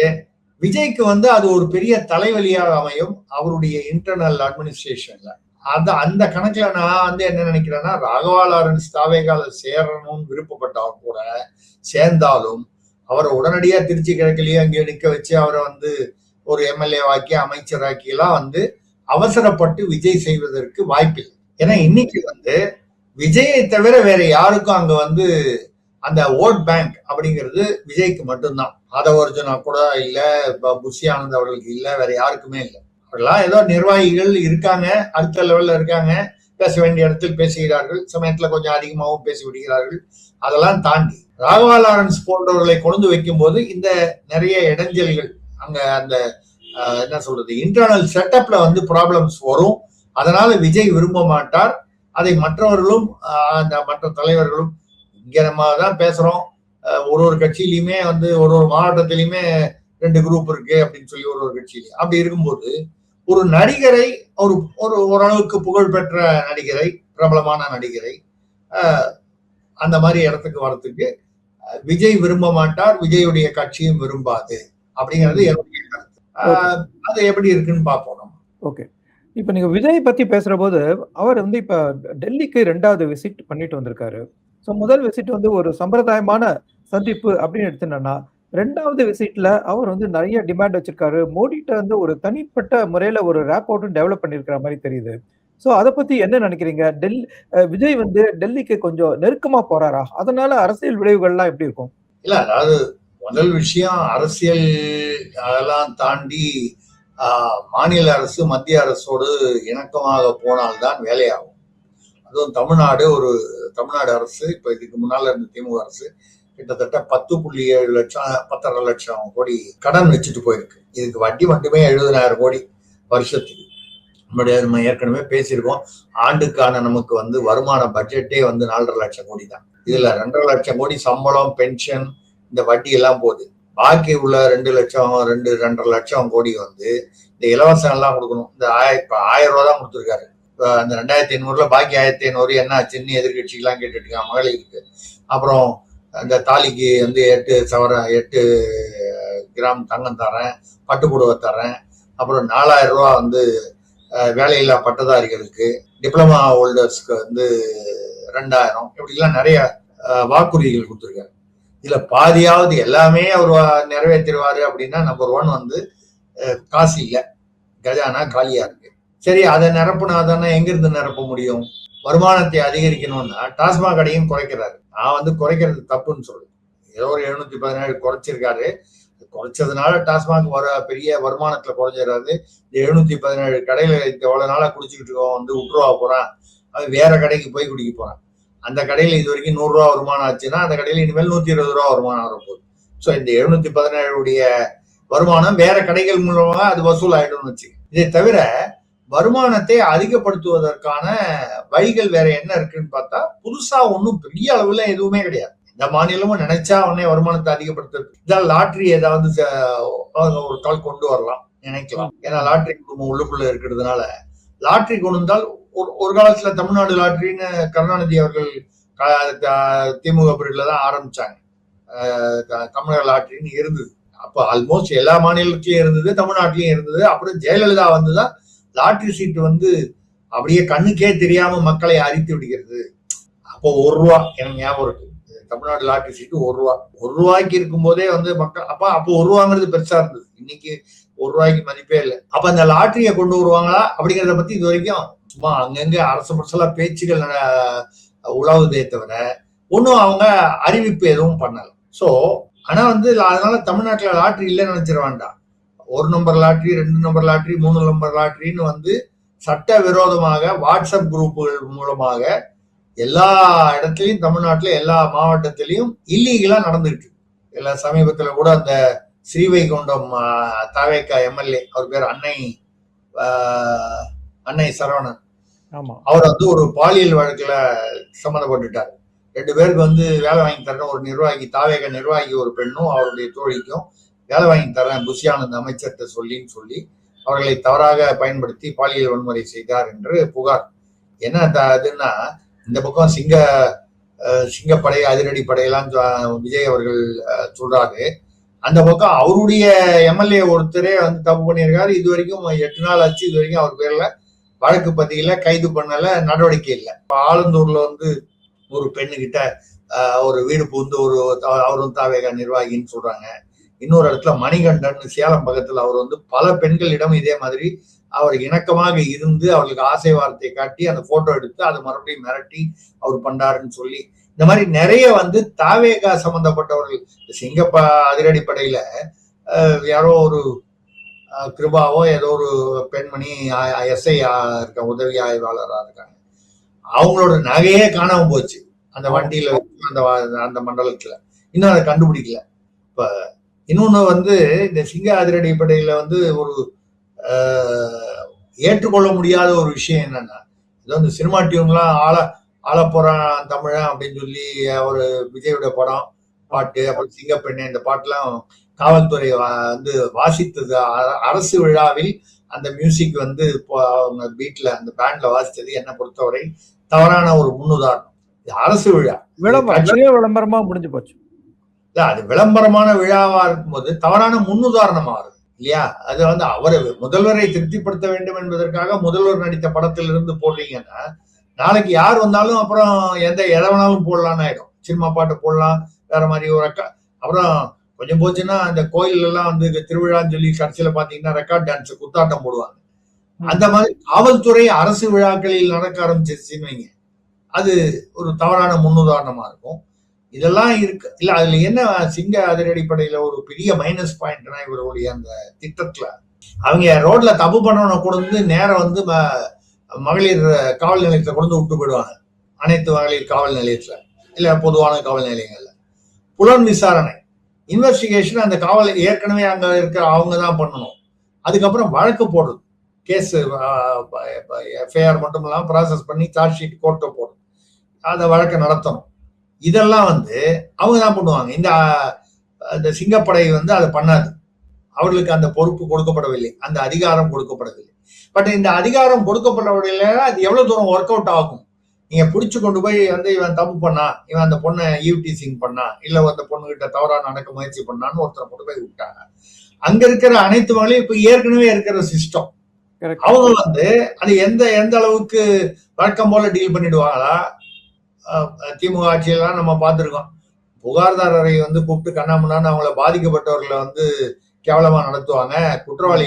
A: விஜய்க்கு அது ஒரு பெரிய தலைவலியாக அமையும் அவருடைய இன்டர்னல் அட்மினிஸ்ட்ரேஷன்ல. அந்த கணக்குல நான் என்ன நினைக்கிறேன்னா, ராகவா லாரன்ஸ் தாவேகால சேரணும்னு விருப்பப்பட்டவர் கூட சேர்ந்தாலும் அவரை உடனடியா திருச்சி கிழக்கிலேயே அங்கே நிக்க வச்சு அவரை ஒரு எம்எல்ஏ ஆக்கி அமைச்சராக்கி எல்லாம் அவசரப்பட்டு விஜய் செய்வதற்கு வாய்ப்பில்லை. ஏன்னா இன்னைக்கு விஜயை தவிர வேற யாருக்கும் அங்க அந்த ஓட் பேங்க் அப்படிங்கிறது விஜய்க்கு மட்டும்தான். ஆதவர்ஜனா கூட இல்ல, புஷி ஆனந்த் அவர்களுக்கு இல்ல, வேற யாருக்குமே இல்லை. அவர்களாம் ஏதோ நிர்வாகிகள் இருக்காங்க, அடுத்த லெவல்ல இருக்காங்க, பேச வேண்டிய இடத்தில் பேசுகிறார்கள், சமயத்துல கொஞ்சம் அதிகமாகவும் பேசி விடுகிறார்கள். அதெல்லாம் தாண்டி ராகவா லாரன்ஸ் போன்றவர்களை கொண்டு வைக்கும் போது இந்த நிறைய இடைஞ்சல்கள் அங்க அந்த என்ன சொல்றது இன்டர்னல் செட்டப்ல ப்ராப்ளம்ஸ் வரும். அதனால விஜய் விரும்ப மாட்டார். அதை மற்றவர்களும் அந்த மற்ற தலைவர்களும், இங்க நம்ம தான் பேசுறோம், ஒரு கட்சியிலுமே ஒரு மாவட்டத்திலுமே 2 குரூப் இருக்கு அப்படின்னு சொல்லி ஒரு கட்சியில அப்படி இருக்கும்போது ஒரு நடிகரை, ஒரு ஓரளவுக்கு புகழ்பெற்ற நடிகரை, பிரபலமான நடிகரை அந்த மாதிரி இடத்துக்கு வரத்துக்கு விஜய் விரும்ப மாட்டார், விஜயுடைய கட்சியும் விரும்பாது அப்படிங்கிறது என்னுடைய கருத்து. அது எப்படி இருக்குன்னு பார்ப்போம் நம்ம.
B: ஓகே. இப்ப நீங்க விஜய் பத்தி பேசுற போது அவர் வந்து இப்ப டெல்லிக்கு 2வது விசிட் பண்ணிட்டு வந்திருக்காரு. ஸோ முதல் விசிட் வந்து ஒரு சம்பிரதாயமான சந்திப்பு அப்படின்னு எடுத்துட்டோம்னா, 2வது விசிட்ல அவர் வந்து நிறைய டிமாண்ட் வச்சிருக்காரு. மோடிட்ட வந்து ஒரு தனிப்பட்ட முறையில ஒரு ரேப்போர்ட்டும் டெவலப் பண்ணியிருக்கிற மாதிரி தெரியுது. ஸோ அத பத்தி என்ன நினைக்கிறீங்க? விஜய் வந்து டெல்லிக்கு கொஞ்சம் நெருக்கமா போறாரா? அதனால அரசியல் விளைவுகள்லாம் எப்படி இருக்கும்?
A: இல்ல, அதாவது முதல் விஷயம் அரசியல் அதெல்லாம் தாண்டி மாநில அரசு மத்திய அரசோடு இணக்கமாக போனால்தான் வேலையாகும். அதுவும் தமிழ்நாடு அரசு இப்ப இதுக்கு முன்னால இருந்த திமுக அரசு கிட்டத்தட்ட 10.7 லட்சம் 10.5 லட்சம் கோடி கடன் வச்சுட்டு போயிருக்கு. இதுக்கு வட்டி மட்டுமே 70,000 கோடி வருஷத்துக்கு. நம்ம ஏற்கனவே பேசியிருக்கோம். ஆண்டுக்கான நமக்கு வந்து வருமான பட்ஜெட்டே வந்து 4.5 லட்சம் கோடி தான். இதுல 2.5 லட்சம் கோடி சம்பளம், பென்ஷன், இந்த வட்டி எல்லாம் போகுது. பாக்கி உள்ள 2.5 லட்சம் கோடி வந்து இந்த இலவசம் எல்லாம் கொடுக்கணும். இந்த இப்ப 1000 ரூபா தான் கொடுத்துருக்காரு. அந்த 2500 பாக்கி 1500 என்ன ஆச்சுன்னு எதிர்கட்சிக்கெல்லாம் கேட்டுட்டு இருக்காங்க. மகளிருக்கு அப்புறம் அந்த தாலிக்கு வந்து 8 கிராம் தங்கம் தரேன், பட்டுப்புடவை தரேன், அப்புறம் 4000 ரூபா வந்து வேலையில்லா பட்டதாரிகளுக்கு, டிப்ளமா ஹோல்டர்ஸ்க்கு வந்து 2000, இப்படிலாம் நிறைய வாக்குறுதிகள் கொடுத்துருக்காரு. இதுல பாதியாவது எல்லாமே அவர் நிறைவேற்றிடுவாரு அப்படின்னா நம்பர் 1 வந்து காசு இல்லை, கஜானா காலியா இருக்கு. சரி, அதை நிரப்புனாதானே எங்கிருந்து நிரப்ப முடியும்? வருமானத்தை அதிகரிக்கணும்னா டாஸ்மாக் கடையும் குறைக்கிறாரு. நான் வந்து குறைக்கிறது தப்புன்னு சொல்றேன். ஏதோ ஒரு 717 குறைச்சிருக்காரு. குறைச்சதுனால டாஸ்மாக் பெரிய வருமானத்துல குறைஞ்சிடாது. இந்த 717 கடையில எவ்வளவு நாளா குடிச்சுக்கிட்டு இருக்கோம் வந்து விட்டுருவா போறான், அது வேற கடைக்கு போய் குடிக்க போறான். அந்த கடையில இது வரைக்கும் 100 ரூபா வருமானம் ஆச்சுன்னா அந்த கடையில இனிமேல் 120 ரூபா வருமானம் வரப்போகுது. ஸோ இந்த 717 வருமானம் வேற கடைகள் மூலமாக அது வசூல் ஆயிடும்னு வச்சு. இதை தவிர வருமானத்தை அதிகப்படுத்துவதற்கான வழிகள் வேற என்ன இருக்குன்னு பார்த்தா புதுசா ஒன்றும் பெரிய அளவுல எதுவுமே கிடையாது. இந்த மாநிலமும் நினைச்சா உடனே வருமானத்தை அதிகப்படுத்துறது இதான் லாட்ரி ஏதாவது ஒரு கால் கொண்டு வரலாம் நினைக்கலாம். ஏன்னா லாட்ரி குடும்பம் உள்ளுக்குள்ள இருக்கிறதுனால லாட்ரி கொண்டு வந்தால் ஒரு காலத்துல தமிழ்நாடு லாட்ரின்னு கருணாநிதி அவர்கள் திமுக பீரியட்ல தான் ஆரம்பிச்சாங்க. தமிழக லாட்ரின்னு இருந்தது. அப்போ ஆல்மோஸ்ட் எல்லா மாநிலத்திலயும் இருந்தது, தமிழ்நாட்டிலயும் இருந்தது. அப்புறம் ஜெயலலிதா வந்துதான் லாட்ரி சீட்டு வந்து அப்படியே கண்ணுக்கே தெரியாம மக்களை அரித்து விடுகிறது. அப்போ 1 ரூபா எனக்கு ஞாபகம் இருக்கு. தமிழ்நாடு லாட்ரி சீட்டு 1 ரூபா. 1 ரூபாய்க்கு இருக்கும் போதே வந்து மக்கள் அப்போ 1 ரூபாங்கிறது பெருசா இருந்தது. இன்னைக்கு 1 ரூபாய்க்கு மதிப்பே இல்லை. அப்ப அந்த லாட்டரியை கொண்டு வருவாங்களா அப்படிங்கிறத பத்தி இது வரைக்கும் சும்மா அங்கங்க அரசு பரசலா பேச்சுகள் உலாவுதே தவிர ஒன்னும் அவங்க அறிவிப்பு எதுவும் பண்ணல. சோ ஆனா வந்து அதனால தமிழ்நாட்டுல லாட்ரி இல்லைன்னு நினைச்சிட வேண்டாம். 1 number lottery, 2 number lottery, 3 number லாட்ரின்னு வந்து சட்ட விரோதமாக வாட்ஸ்அப் குரூப்புகள் மூலமாக எல்லா இடத்துலயும் தமிழ்நாட்டுல எல்லா மாவட்டத்திலையும் இல்லீகலா நடந்துட்டு இருக்கு. எல்லா சமீபத்துல கூட அந்த ஸ்ரீவைகுண்டம் தவேகா எம்எல்ஏ, அவர் பேர் அன்னை சரவணன், அவர் வந்து ஒரு பாலியல் வழக்குல சம்மந்தப்பட்டுட்டார். 2 பேருக்கு வந்து வேலை வாங்கி தரேன், ஒரு நிர்வாகி, தாவேக நிர்வாகி ஒரு பெண்ணும் அவருடைய தோழிக்கும் வேலை வாங்கி தரேன் புஷியானந்த் அமைச்சர்கிட்ட சொல்லி அவர்களை தவறாக பயன்படுத்தி பாலியல் வன்முறை செய்தார் என்று புகார். என்ன அதுன்னா, இந்த பக்கம் சிங்கப்படை, அதிரடி படையெல்லாம் விஜய் அவர்கள் சொல்றாரு. அந்த பக்கம் அவருடைய எம்எல்ஏ ஒருத்தரே வந்து தப்பு பண்ணியிருக்காரு. இது வரைக்கும் 8 நாள் ஆச்சு. இது வரைக்கும் அவர் பேர்ல வழக்கு பதியல, கைது பண்ணல, நடவடிக்கை இல்லை. ஆலந்தூர்ல வந்து ஒரு பெண்ணுகிட்ட ஒரு வீடு புகுந்து அவரும் தாவேகா நிர்வாகின்னு சொல்றாங்க. இன்னொரு இடத்துல மணிகண்டன் சேலம் பக்கத்துல அவர் வந்து பல பெண்களிடம் இதே மாதிரி அவர் இணக்கமாக இருந்து அவர்களுக்கு ஆசை வார்த்தை காட்டி அந்த போட்டோ எடுத்து அதை மறுபடியும் மிரட்டி அவர் பண்றாருன்னு சொல்லி இந்த மாதிரி நிறைய வந்து தாவேகா சம்பந்தப்பட்டவர்கள். அதிரடிப்படையில யாரோ ஒரு கிருபாவோ ஏதோ ஒரு பெண்மணி எஸ்ஐ இருக்க, உதவி ஆய்வாளரா இருக்காங்க. அவங்களோட நகையே காணாம போச்சு அந்த வண்டியில அந்த மண்டலத்துல. இன்னும் அதை கண்டுபிடிக்கல. இப்ப இன்னொன்னு வந்து இந்த அதிரடிப்படையில வந்து ஒரு ஏற்றுக்கொள்ள முடியாத ஒரு விஷயம் என்னன்னா, இது வந்து சினிமா டியூன்லாம் ஆள போறான் தமிழன் அப்படின்னு சொல்லி ஒரு விஜயோட படம் பாட்டு, அப்புறம் சிங்கப்பெண்ணே, இந்த பாட்டுலாம் காவல்துறை வந்து வாசித்தது அரசு விழாவில். அந்த மியூசிக் வந்து அவங்க பீட்ல அந்த பேண்ட்ல வாசித்தது என்னை பொறுத்தவரை தவறான ஒரு முன்னுதாரணம். அரசு விழா
B: விளம்பரமா முடிஞ்சு போச்சு.
A: இல்ல அது விளம்பரமான விழாவா இருக்கும்போது தவறான முன்னுதாரணமா இருக்கு இல்லையா? அது வந்து அவரை முதல்வரை திருப்திப்படுத்த வேண்டும் என்பதற்காக முதல்வர் நடித்த படத்திலிருந்து போடுறீங்கன்னா நாளைக்கு யார் வந்தாலும் அப்புறம் எதை வேணாலும் போடலான்னு ஆயிடும். சினிமா பாட்டு போடலாம், வேற மாதிரி ஒரு அப்புறம் கொஞ்சம் போச்சுன்னா அந்த கோயில் எல்லாம் வந்து திருவிழான்னு சொல்லி கடைசியில பாத்தீங்கன்னா ரெக்கார்ட் டான்ஸ் குத்தாட்டம் போடுவாங்க. அந்த மாதிரி காவல்துறை அரசு விழாக்களில் நடக்க ஆரம்பிச்சிருச்சுன்னு வைங்க, அது ஒரு தவறான முன்னுதாரணமா இருக்கும். இதெல்லாம் இருக்கு இல்ல. அதுல என்ன சிங்க அதிரடிப்படையில ஒரு பெரிய மைனஸ் பாயிண்ட்னா இவருடைய அந்த திட்டத்துல அவங்க ரோட்ல தப்பு பண்ணவன கொண்டு வந்து நேரம் வந்து மகளிர் காவல் நிலையத்துல கொண்டு விட்டு போயிடுவாங்க. அனைத்து மகளிர் காவல் நிலையத்துல இல்ல பொதுவான காவல் நிலையங்கள்ல புலன் விசாரணை இன்வெஸ்டிகேஷன் அந்த காவல் ஏற்கனவே அங்க இருக்க அவங்க தான் பண்ணணும். அதுக்கப்புறம் வழக்கு போடுறது, கேஸ் எஃப்ஐஆர் மட்டும் இல்லாம ப்ராசஸ் பண்ணி சார்ஜ் ஷீட் கோர்ட்டை போடுறது, அந்த வழக்கை நடத்தணும். இதெல்லாம் வந்து அவங்க தான் பண்ணுவாங்க. இந்த சிங்கப்படை வந்து அதை பண்ணாது. அவர்களுக்கு அந்த பொறுப்பு கொடுக்கப்படவில்லை, அந்த அதிகாரம் கொடுக்கப்படவில்லை. பட் இந்த அதிகாரம் கொடுக்கப்படவில்லை, அது எவ்வளவு தூரம் ஒர்க் அவுட் ஆகும்? நீங்க பிடிச்சு கொண்டு போய் வந்து இவன் தப்பு பண்ணா, இவன் அந்த பொண்ணை ஈவ்டீசிங் பண்ணா, இல்ல அந்த பொண்ணு கிட்ட தவறா நடக்க முயற்சி பண்ணான்னு ஒருத்தரை கொண்டு போய் விட்டாங்க. அங்க இருக்கிற அனைத்து மகளிரும் இப்ப ஏற்கனவே இருக்கிற சிஸ்டம், அவங்க வந்து அது எந்த அளவுக்கு வழக்கம் போல டீல் பண்ணிடுவாங்களா? திமுக ஆட்சியெல்லாம் நம்ம பார்த்திருக்கோம். புகார்தாரரை வந்து கூப்பிட்டு கண்ணாமண்ணான்னு அவங்கள பாதிக்கப்பட்டவர்களை வந்து கேவலமா நடத்துவாங்க. குற்றவாளி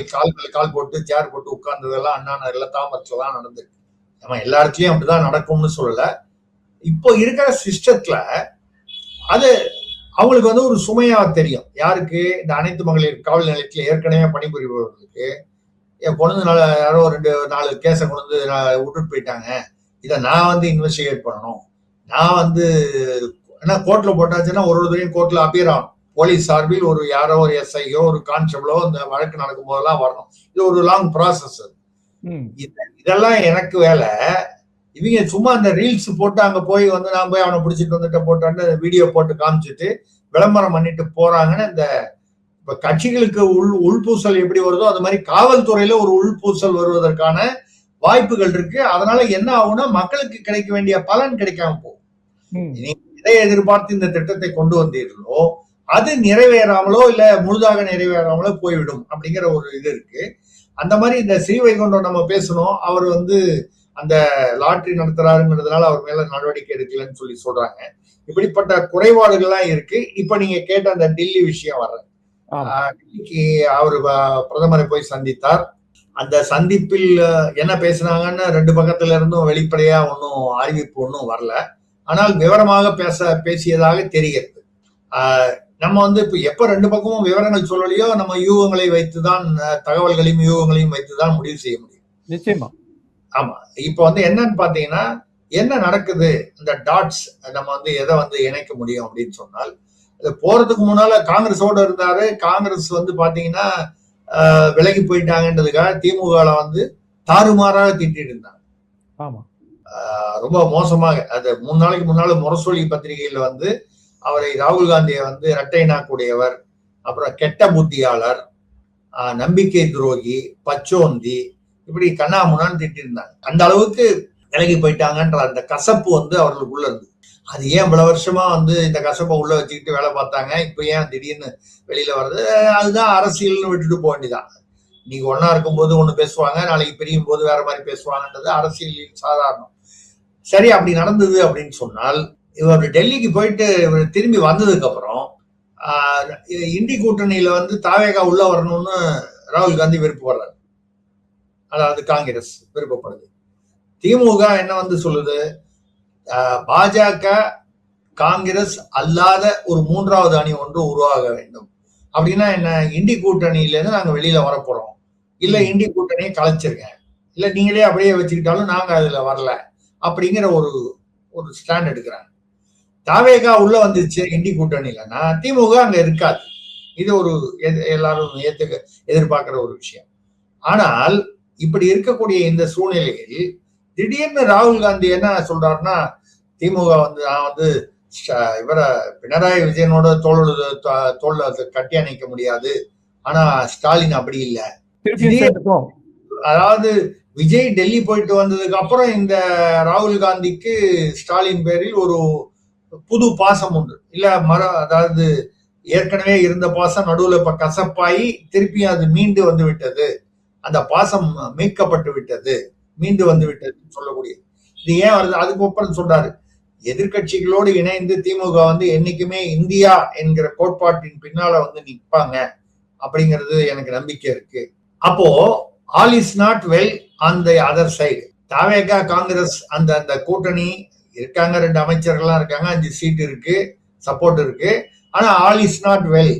A: கால் போட்டு சேர் போட்டு உட்கார்ந்ததெல்லாம் அண்ணா நகர்ல தாமரத்துல தான் நடந்திருக்கு. நம்ம எல்லா இடத்துலயும் அப்படிதான் நடக்கும்னு சொல்லல. இப்போ இருக்கிற சிஸ்டத்துல அது அவங்களுக்கு வந்து ஒரு சுமையா தெரியும். யாருக்கு? இந்த அனைத்து மகளிர் காவல் நிலையத்துல ஏற்கனவே பணிபுரிபவர்களுக்கு. என் பொண்ணு யாரோ 2-4 கேஸை கொண்டு வந்து விட்டுட்டு போயிட்டாங்க, இதை நான் வந்து இன்வெஸ்டிகேட் பண்ணணும். நான் வந்து ஏன்னா கோர்ட்ல போட்டாச்சுன்னா ஒரு தடவையும் கோர்ட்ல அப்பியர் ஆகும். போலீஸ் சார்பில் ஒரு யாரோ ஒரு எஸ்ஐயோ ஒரு கான்ஸ்டபிளோ இந்த வழக்கு நடக்கும் போதெல்லாம் வரணும். இது ஒரு லாங் ப்ராசஸ். இதெல்லாம் எனக்கு வேலை. இவங்க சும்மா அந்த ரீல்ஸ் போட்டு அங்க போய் வந்து நான் போய் அவனை பிடிச்சிட்டு வந்துட்டு போட்டான்னு வீடியோ போட்டு காமிச்சிட்டு விளம்பரம் பண்ணிட்டு போறாங்கன்னு இந்த இப்ப கட்சிகளுக்கு உள்பூசல் எப்படி வருதோ அது மாதிரி காவல்துறையில ஒரு உள்பூசல் வருவதற்கான வாய்ப்புகள் இருக்கு. அதனால என்ன ஆகும்னா மக்களுக்கு கிடைக்க வேண்டிய பலன் கிடைக்காம போகும். நீங்க எதை எதிர்பார்த்து இந்த திட்டத்தை கொண்டு வந்தீர்களோ அது நிறைவேறாமலோ இல்ல முழுதாக நிறைவேறாமலோ போய்விடும் அப்படிங்கிற ஒரு இது இருக்கு. அந்த மாதிரி இந்த ஸ்ரீவைகுண்டம் நம்ம பேசணும், அவர் வந்து அந்த லாட்டரி நடத்துறாருங்கிறதுனால அவர் மேல நடவடிக்கை எடுக்கலன்னு சொல்லி சொல்றாங்க. இப்படிப்பட்ட குறைபாடுகள்லாம் இருக்கு. இப்ப நீங்க கேட்ட அந்த டெல்லி விஷயம் வர்ற டெல்லிக்கு அவர் பிரதமரை போய் சந்தித்தார். அந்த சந்திப்பில் என்ன பேசினாங்கன்னு 2 பக்கத்துல இருந்தும் வெளிப்படையா ஒன்னும் அறிவிப்பு ஒன்னும் வரல. ஆனால் விவரமாக பேசியதாக தெரிகிறது. நம்ம வந்து இப்ப எப்ப 2 பக்கமும் விவரங்கள் சொல்லலையோ நம்ம யூகங்களை வைத்துதான், தகவல்களையும் யூகங்களையும் வைத்துதான் முடிவு செய்ய முடியும்.
B: நிச்சயமா.
A: ஆமா. இப்ப வந்து என்னன்னு பாத்தீங்கன்னா என்ன நடக்குது, இந்த டாட்ஸ் நம்ம வந்து எதை வந்து இணைக்க முடியும் அப்படின்னு சொன்னால், போறதுக்கு முன்னால காங்கிரஸோட இருந்தாரு. காங்கிரஸ் வந்து பாத்தீங்கன்னா விலகி போயிட்டாங்கன்றதுக்காக திமுக வந்து தாறுமாறாக திட்டிட்டு இருந்தாங்க.
B: ஆமா,
A: ரொம்ப மோசமாக. அது 3 நாளைக்கு முன்னால முரசொலி பத்திரிகையில வந்து அவரை ராகுல் காந்தியை வந்து இரட்டை நாக்குடையவர், அப்புறம் கெட்ட புத்தியாளர், நம்பிக்கை துரோகி, பச்சோந்தி, இப்படி கண்ணாமுன்னான்னு திட்டிருந்தாங்க. அந்த அளவுக்கு விலகி போயிட்டாங்கன்ற அந்த கசப்பு வந்து அவர்களுக்குள்ள இருந்து, அது ஏன் இவ்வளவு வருஷமா வந்து இந்த கசப்பை உள்ள வச்சுக்கிட்டு வேலை பார்த்தாங்க, இப்ப ஏன் திடீர்னு வெளியில வருது? அதுதான் அரசியல்னு விட்டுட்டு போக வேண்டியதான். இன்னைக்கு ஒன்னா இருக்கும்போது ஒண்ணு பேசுவாங்க, நாளைக்கு பிரியும் போது வேற மாதிரி பேசுவாங்கன்றது அரசியலில் சாதாரணம். சரி, அப்படி நடந்தது அப்படின்னு சொன்னால், இவர் டெல்லிக்கு போயிட்டு இவர் திரும்பி வந்ததுக்கு அப்புறம் இண்டி கூட்டணியில வந்து தாவேகா உள்ள வரணும்னு ராகுல் காந்தி விருப்பப்படுறாரு. அதாவது காங்கிரஸ் விருப்பப்படுது. திமுக என்ன வந்து சொல்லுது, பாஜக காங்கிரஸ் அல்லாத ஒரு 3வது அணி ஒன்று உருவாக வேண்டும். அப்படின்னா என்ன? இண்டி கூட்டணியில இருந்து நாங்க வெளியில வரப்போறோம், இல்ல இண்டி கூட்டணியை கலைச்சிருங்க, இல்ல நீங்களே அப்படியே வச்சுக்கிட்டாலும் நாங்க அதுல வரல அப்படிங்கிற ஒரு ஸ்டாண்ட் எடுக்கிறாங்க. தாவேகா உள்ள வந்துச்சு இண்டி கூட்டணியிலன்னா திமுக அங்க இருக்காது. இது ஒரு எல்லாரும் எதிர்பார்க்கிற ஒரு விஷயம். ஆனால் இப்படி இருக்கக்கூடிய இந்த சூழ்நிலையில் திடீர்னு ராகுல் காந்தி என்ன சொல்றாருன்னா, திமுக வந்து நான் வந்து இவரை பினராயி விஜயனோட தோல்ல கட்டி அணைக்க முடியாது, ஆனா ஸ்டாலின் அப்படி இல்லை. அதாவது விஜய் டெல்லி போயிட்டு வந்ததுக்கு அப்புறம் இந்த ராகுல் காந்திக்கு ஸ்டாலின் பேரில் ஒரு புது பாசம் உண்டு. இல்ல அதாவது ஏற்கனவே இருந்த பாசம் நடுவுல இப்ப கசப்பாயி திருப்பி அது மீண்டு வந்து விட்டது, அந்த பாசம் மீட்கப்பட்டு விட்டது, மீண்டு வந்து விட்டதுன்னு சொல்லக்கூடிய இது ஏன் வருது. அதுக்கப்புறம் சொல்றாரு, எதிர்கட்சிகளோடு இணைந்து திமுக வந்து என்னைக்குமே இந்தியா என்கிற கோட்பாட்டின் பின்னால வந்து நிற்பாங்க அப்படிங்கிறது எனக்கு நம்பிக்கை இருக்கு. அப்போ all is not well on the other side. TVK Congress அந்த அந்த கூட்டணி இருக்காங்க, 2 அமைச்சர்கள்லாம் இருக்காங்க, 5 சீட் இருக்கு, சப்போர்ட் இருக்கு. ஆனா ஆல் இஸ் நாட் வெல்.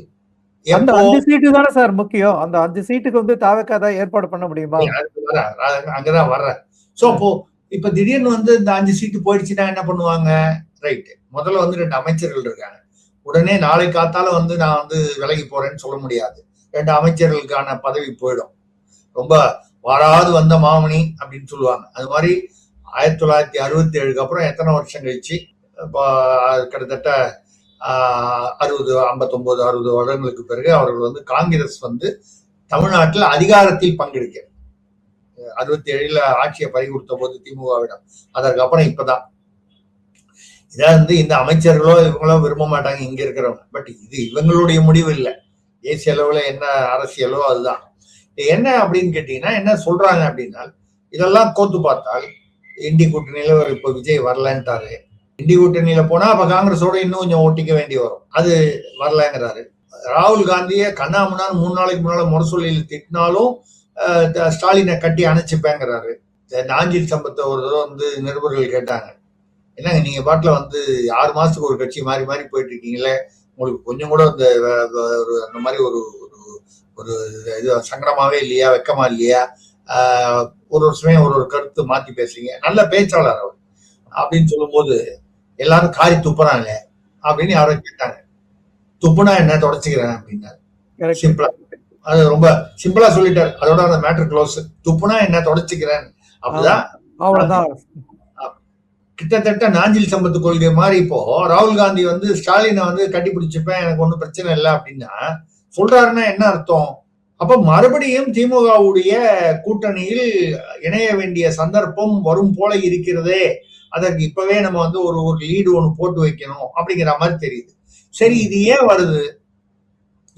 B: அந்த
A: எப்போ
B: 5 சீட்டு தானே சார் முக்கியம். அந்த 5 சீட்டுக்கு வந்து தாவேக்கா தான் ஏற்பாடு பண்ண முடியுமா?
A: அங்கதான் வர்றேன். சோ அப்போ இப்ப திடீர்னு வந்து இந்த 5 சீட்டு போயிடுச்சுன்னா என்ன பண்ணுவாங்க? ரைட், முதல்ல வந்து 2 அமைச்சர்கள் இருக்காங்க. உடனே நாளை காத்தால வந்து நான் வந்து விலகி போறேன்னு சொல்ல முடியாது. 2 அமைச்சர்களுக்கான பதவி போயிடும். ரொம்ப வாராது வந்த மாமணி அப்படின்னு சொல்லுவாங்க. அது மாதிரி 1967க்கு அப்புறம் எத்தனை வருஷம் கழிச்சு, கிட்டத்தட்ட 59 60 வருடங்களுக்கு பிறகு அவர்கள் வந்து காங்கிரஸ் வந்து தமிழ்நாட்டில் அதிகாரத்தில் பங்கெடுக்க 67ல ஆட்சியை பறி கொடுத்த போது திமுகவிடம். அதற்கு அப்புறம் இப்பதான் இதான் வந்து இந்த அமைச்சர்களோ இவங்களோ விரும்ப மாட்டாங்க இங்க இருக்கிறவங்க. பட் இது இவங்களுடைய முடிவு இல்லை. தேசிய அளவுல என்ன அரசியலோ அதுதான். என்ன அப்படின்னு கேட்டீங்கன்னா என்ன சொல்றாங்க அப்படின்னா, இதெல்லாம் கோத்து பார்த்தால் இண்டி கூட்டணியில இப்ப விஜய் வரலன்ட்டாரு. இண்டி கூட்டணியில போனா அப்ப காங்கிரஸோட இன்னும் கொஞ்சம் ஓட்டிக்க வேண்டி வரும், அது வரலங்கிறாரு. ராகுல் காந்தியை கண்ணாமுன்னான்னு 3 நாளைக்கு முன்னால முரசொலியில் திட்டினாலும் ஸ்டாலினை கட்டி அணைச்சுப்பேங்கிறாரு. நாஞ்சில் சம்பத்தை ஒரு தடவை வந்து நிருபர்கள் கேட்டாங்க, என்னங்க நீங்க பாட்டுல வந்து 6 மாசத்துக்கு ஒரு கட்சி மாறி மாறி போயிட்டு இருக்கீங்களே, உங்களுக்கு கொஞ்சம் கூட இந்த அந்த மாதிரி ஒரு ஒரு இது சங்கடமாவே இல்லையா, வெக்கமா இல்லையா, ஒரு வருஷமே ஒரு கருத்து மாத்தி பேசுறீங்க, நல்ல பேச்சாளர் அவர் அப்படின்னு சொல்லும் போது எல்லாரும் காரி துப்புறாங்க அப்படின்னு யாரும் கேட்டாங்க. துப்புனா என்ன தொடச்சுக்கிறேன் அப்படின்னாரு. சிம்பிளா, அது ரொம்ப சிம்பிளா சொல்லிட்டாரு. அதோட அந்த மேட்டர் க்ளோஸ். துப்புனா என்ன தொடச்சுக்கிறேன், அப்படிதான்.
B: அவ்வளவுதான்.
A: கிட்டத்தட்ட நாஞ்சில் சம்பத்து கொள்கை மாதிரி இப்போ ராகுல் காந்தி வந்து ஸ்டாலினை வந்து கட்டி பிடிச்சுப்பேன், எனக்கு ஒன்றும் பிரச்சனை இல்லை அப்படின்னா சொல்றாருன்னா என்ன அர்த்தம்? அப்ப மறுபடியும் திமுகவுடைய கூட்டணியில் இணைய வேண்டிய சந்தர்ப்பம் வரும் போல இருக்கிறதே, அதற்கு இப்பவே நம்ம வந்து ஒரு லீடு ஒன்று போட்டு வைக்கணும் அப்படிங்கிற மாதிரி தெரியுது. சரி, இது ஏன் வருது?